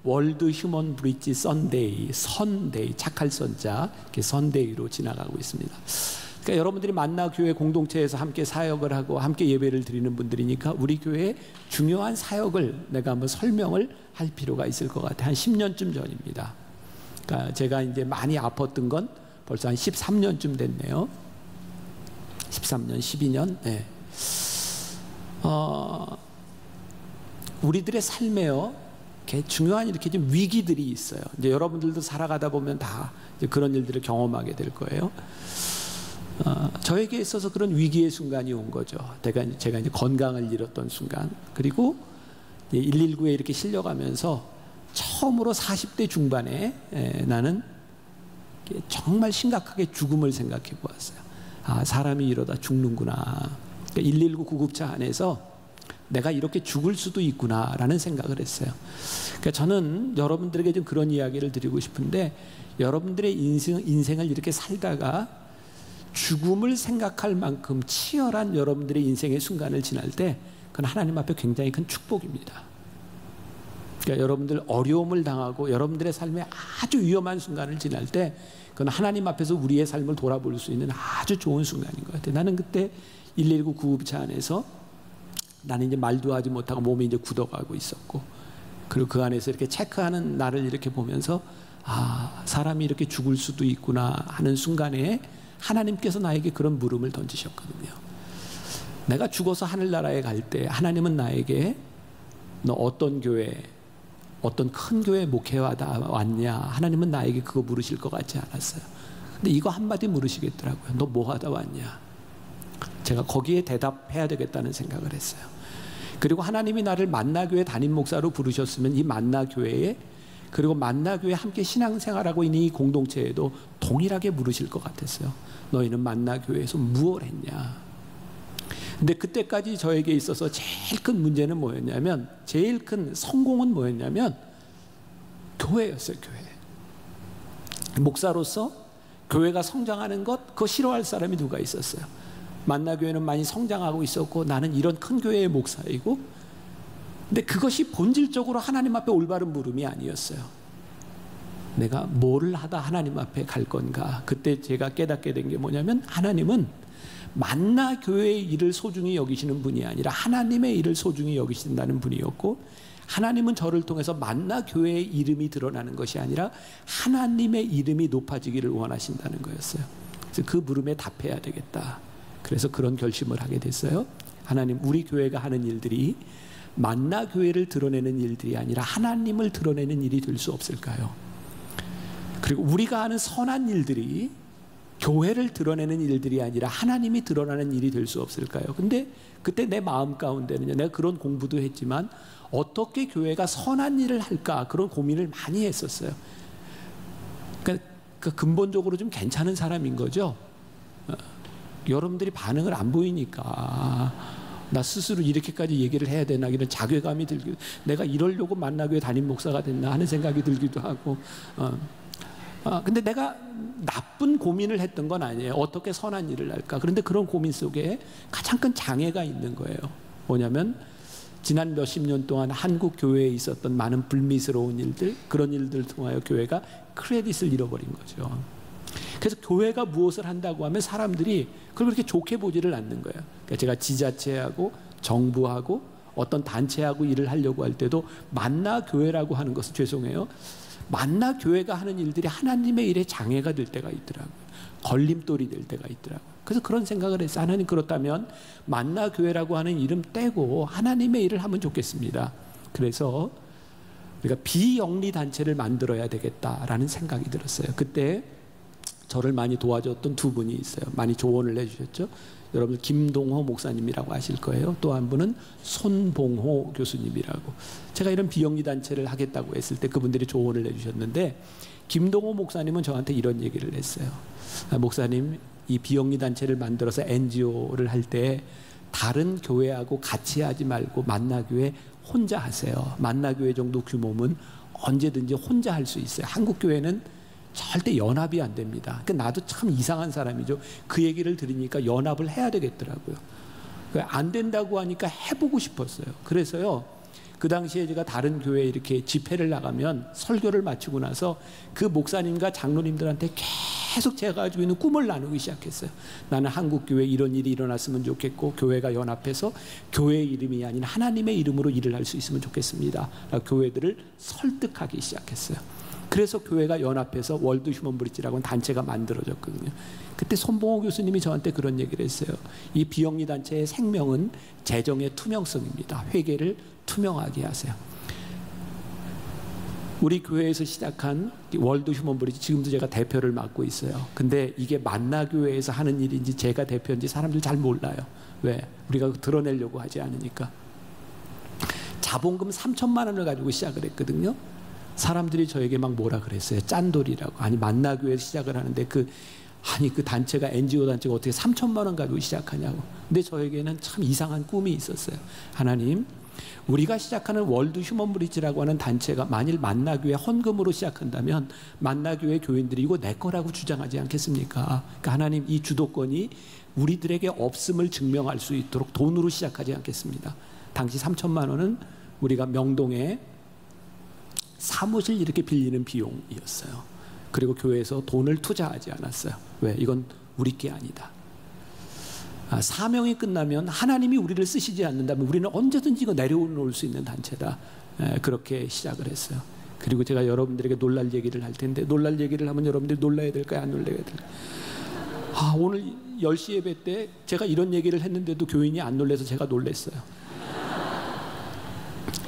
월드 휴먼 브릿지 선데이, 선데이, 착할 선자, 이렇게 선데이로 지나가고 있습니다. 그러니까 여러분들이 만나교회 공동체에서 함께 사역을 하고 함께 예배를 드리는 분들이니까 우리 교회의 중요한 사역을 내가 한번 설명을 할 필요가 있을 것 같아요. 한 10년쯤 전입니다. 그러니까 제가 이제 많이 아팠던 건 벌써 한 13년쯤 됐네요. 13년, 12년. 네. 우리들의 삶에요, 이렇게 중요한 이렇게 좀 위기들이 있어요. 이제 여러분들도 살아가다 보면 다 이제 그런 일들을 경험하게 될 거예요. 저에게 있어서 그런 위기의 순간이 온 거죠. 제가 이제 건강을 잃었던 순간, 그리고 119에 이렇게 실려가면서 처음으로 40대 중반에 나는 정말 심각하게 죽음을 생각해 보았어요. 아, 사람이 이러다 죽는구나. 그러니까 119 구급차 안에서 내가 이렇게 죽을 수도 있구나라는 생각을 했어요. 그러니까 저는 여러분들에게 좀 그런 이야기를 드리고 싶은데, 여러분들의 인생을 이렇게 살다가 죽음을 생각할 만큼 치열한 여러분들의 인생의 순간을 지날 때, 그건 하나님 앞에 굉장히 큰 축복입니다. 그러니까 여러분들 어려움을 당하고 여러분들의 삶에 아주 위험한 순간을 지날 때, 그건 하나님 앞에서 우리의 삶을 돌아볼 수 있는 아주 좋은 순간인 것 같아요. 나는 그때 119 구급차 안에서 나는 이제 말도 하지 못하고 몸이 이제 굳어가고 있었고, 그리고 그 안에서 이렇게 체크하는 나를 이렇게 보면서, 아, 사람이 이렇게 죽을 수도 있구나 하는 순간에 하나님께서 나에게 그런 물음을 던지셨거든요. 내가 죽어서 하늘나라에 갈 때 하나님은 나에게 너 어떤 교회, 어떤 큰 교회 목회하다 왔냐, 하나님은 나에게 그거 물으실 것 같지 않았어요. 근데 이거 한마디 물으시겠더라고요. 너 뭐 하다 왔냐. 제가 거기에 대답해야 되겠다는 생각을 했어요. 그리고 하나님이 나를 만나교회 담임 목사로 부르셨으면 이 만나교회에, 그리고 만나교회 함께 신앙생활하고 있는 이 공동체에도 동일하게 물으실 것 같았어요. 너희는 만나교회에서 무엇을 했냐. 근데 그때까지 저에게 있어서 제일 큰 문제는 뭐였냐면, 제일 큰 성공은 뭐였냐면 교회였어요. 교회. 목사로서 교회가 성장하는 것, 그거 싫어할 사람이 누가 있었어요. 만나교회는 많이 성장하고 있었고 나는 이런 큰 교회의 목사이고, 근데 그것이 본질적으로 하나님 앞에 올바른 물음이 아니었어요. 내가 뭐를 하다 하나님 앞에 갈 건가. 그때 제가 깨닫게 된 게 뭐냐면, 하나님은 만나교회의 일을 소중히 여기시는 분이 아니라 하나님의 일을 소중히 여기신다는 분이었고, 하나님은 저를 통해서 만나교회의 이름이 드러나는 것이 아니라 하나님의 이름이 높아지기를 원하신다는 거였어요. 그래서 그 물음에 답해야 되겠다. 그래서 그런 결심을 하게 됐어요. 하나님, 우리 교회가 하는 일들이 만나교회를 드러내는 일들이 아니라 하나님을 드러내는 일이 될 수 없을까요? 그리고 우리가 하는 선한 일들이 교회를 드러내는 일들이 아니라 하나님이 드러나는 일이 될 수 없을까요? 근데 그때 내 마음 가운데는, 내가 그런 공부도 했지만 어떻게 교회가 선한 일을 할까, 그런 고민을 많이 했었어요. 그러니까 근본적으로 좀 괜찮은 사람인 거죠. 여러분들이 반응을 안 보이니까 나 스스로 이렇게까지 얘기를 해야 되나, 이런 자괴감이 들기도, 내가 이러려고 만나교회 담임 목사가 됐나 하는 생각이 들기도 하고, 근데 내가 나쁜 고민을 했던 건 아니에요. 어떻게 선한 일을 할까. 그런데 그런 고민 속에 가장 큰 장애가 있는 거예요. 뭐냐면, 지난 몇십 년 동안 한국 교회에 있었던 많은 불미스러운 일들, 그런 일들을 통하여 교회가 크레딧을 잃어버린 거죠. 그래서 교회가 무엇을 한다고 하면 사람들이 그걸 그렇게 좋게 보지를 않는 거예요. 그러니까 제가 지자체하고 정부하고 어떤 단체하고 일을 하려고 할 때도 만나교회라고 하는 것은, 죄송해요, 만나교회가 하는 일들이 하나님의 일에 장애가 될 때가 있더라고요. 걸림돌이 될 때가 있더라고요. 그래서 그런 생각을 했어요. 하나님, 그렇다면 만나교회라고 하는 이름 떼고 하나님의 일을 하면 좋겠습니다. 그래서 우리가 비영리 단체를 만들어야 되겠다라는 생각이 들었어요. 그때 저를 많이 도와줬던 두 분이 있어요. 많이 조언을 해주셨죠. 여러분 김동호 목사님이라고 아실 거예요. 또 한 분은 손봉호 교수님이라고. 제가 이런 비영리 단체를 하겠다고 했을 때 그분들이 조언을 해주셨는데, 김동호 목사님은 저한테 이런 얘기를 했어요. 목사님, 이 비영리 단체를 만들어서 NGO를 할 때 다른 교회하고 같이 하지 말고 만나교회 혼자 하세요. 만나교회 정도 규모면 언제든지 혼자 할 수 있어요. 한국 교회는 절대 연합이 안 됩니다. 그러니까 나도 참 이상한 사람이죠. 그 얘기를 들으니까 연합을 해야 되겠더라고요. 안 된다고 하니까 해보고 싶었어요. 그래서요, 그 당시에 제가 다른 교회에 이렇게 집회를 나가면 설교를 마치고 나서 그 목사님과 장로님들한테 계속 제가 가지고 있는 꿈을 나누기 시작했어요. 나는 한국 교회에 이런 일이 일어났으면 좋겠고, 교회가 연합해서 교회의 이름이 아닌 하나님의 이름으로 일을 할 수 있으면 좋겠습니다. 교회들을 설득하기 시작했어요. 그래서 교회가 연합해서 월드 휴먼 브릿지라고 하는 단체가 만들어졌거든요. 그때 손봉호 교수님이 저한테 그런 얘기를 했어요. 이 비영리 단체의 생명은 재정의 투명성입니다. 회계를 투명하게 하세요. 우리 교회에서 시작한 월드 휴먼 브릿지, 지금도 제가 대표를 맡고 있어요. 근데 이게 만나교회에서 하는 일인지 제가 대표인지 사람들 잘 몰라요. 왜? 우리가 드러내려고 하지 않으니까. 자본금 3천만 원을 가지고 시작을 했거든요. 사람들이 저에게 막 뭐라 그랬어요. 짠돌이라고. 아니, 만나교회에서 시작을 하는데 그 단체가, NGO 단체가 어떻게 3천만 원 가지고 시작하냐고. 근데 저에게는 참 이상한 꿈이 있었어요. 하나님, 우리가 시작하는 월드 휴먼 브릿지라고 하는 단체가 만일 만나교회 헌금으로 시작한다면 만나교회 교인들이 이거 내 거라고 주장하지 않겠습니까? 그러니까 하나님, 이 주도권이 우리들에게 없음을 증명할 수 있도록 돈으로 시작하지 않겠습니다. 당시 3천만 원은 우리가 명동에 사무실 이렇게 빌리는 비용이었어요. 그리고 교회에서 돈을 투자하지 않았어요. 왜? 이건 우리 게 아니다. 사명이 끝나면 하나님이 우리를 쓰시지 않는다면 우리는 언제든지 이거 내려놓을 수 있는 단체다. 그렇게 시작을 했어요. 그리고 제가 여러분들에게 놀랄 얘기를 할 텐데, 놀랄 얘기를 하면 여러분들이 놀라야 될까요? 안 놀라야 될까요? 오늘 10시 예배 때 제가 이런 얘기를 했는데도 교인이 안 놀라서 제가 놀랐어요.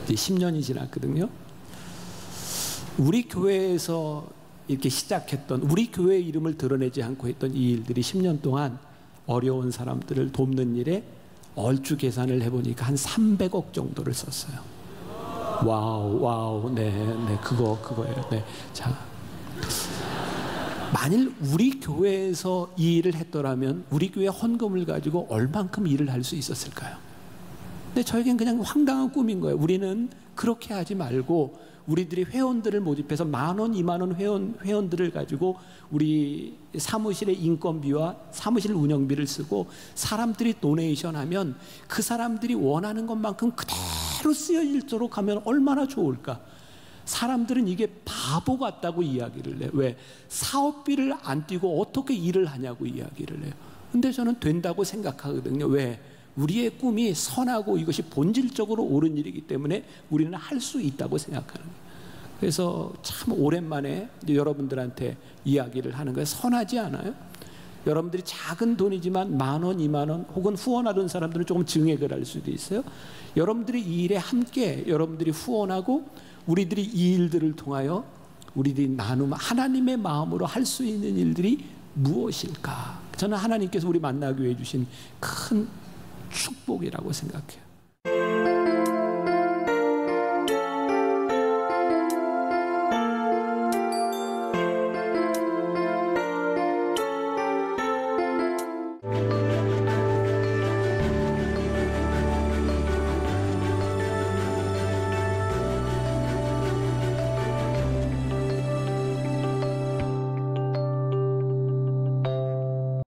이제 10년이 지났거든요. 우리 교회에서 이렇게 시작했던, 우리 교회의 이름을 드러내지 않고 했던 이 일들이 10년 동안 어려운 사람들을 돕는 일에 얼추 계산을 해보니까 한 300억 정도를 썼어요. 와우, 네, 그거예요. 네, 자, 만일 우리 교회에서 이 일을 했더라면 우리 교회 헌금을 가지고 얼만큼 일을 할 수 있었을까요? 근데 저에겐 그냥 황당한 꿈인 거예요. 우리는 그렇게 하지 말고 우리들이 회원들을 모집해서 10,000원, 20,000원 회원들을 가지고 우리 사무실의 인건비와 사무실 운영비를 쓰고 사람들이 도네이션 하면 그 사람들이 원하는 것만큼 그대로 쓰여지도록 하면 얼마나 좋을까? 사람들은 이게 바보 같다고 이야기를 해요. 왜? 사업비를 안 띄고 어떻게 일을 하냐고 이야기를 해요. 근데 저는 된다고 생각하거든요. 왜? 우리의 꿈이 선하고 이것이 본질적으로 옳은 일이기 때문에 우리는 할 수 있다고 생각하는 거예요. 그래서 참 오랜만에 여러분들한테 이야기를 하는 거예요. 선하지 않아요? 여러분들이 작은 돈이지만 10,000원, 20,000원 혹은 후원하던 사람들은 조금 증액을 할 수도 있어요. 여러분들이 이 일에 함께 여러분들이 후원하고 우리들이 이 일들을 통하여 우리들이 나누면 하나님의 마음으로 할 수 있는 일들이 무엇일까? 저는 하나님께서 우리 만나교회에 주신 큰 축복이라고 생각해요.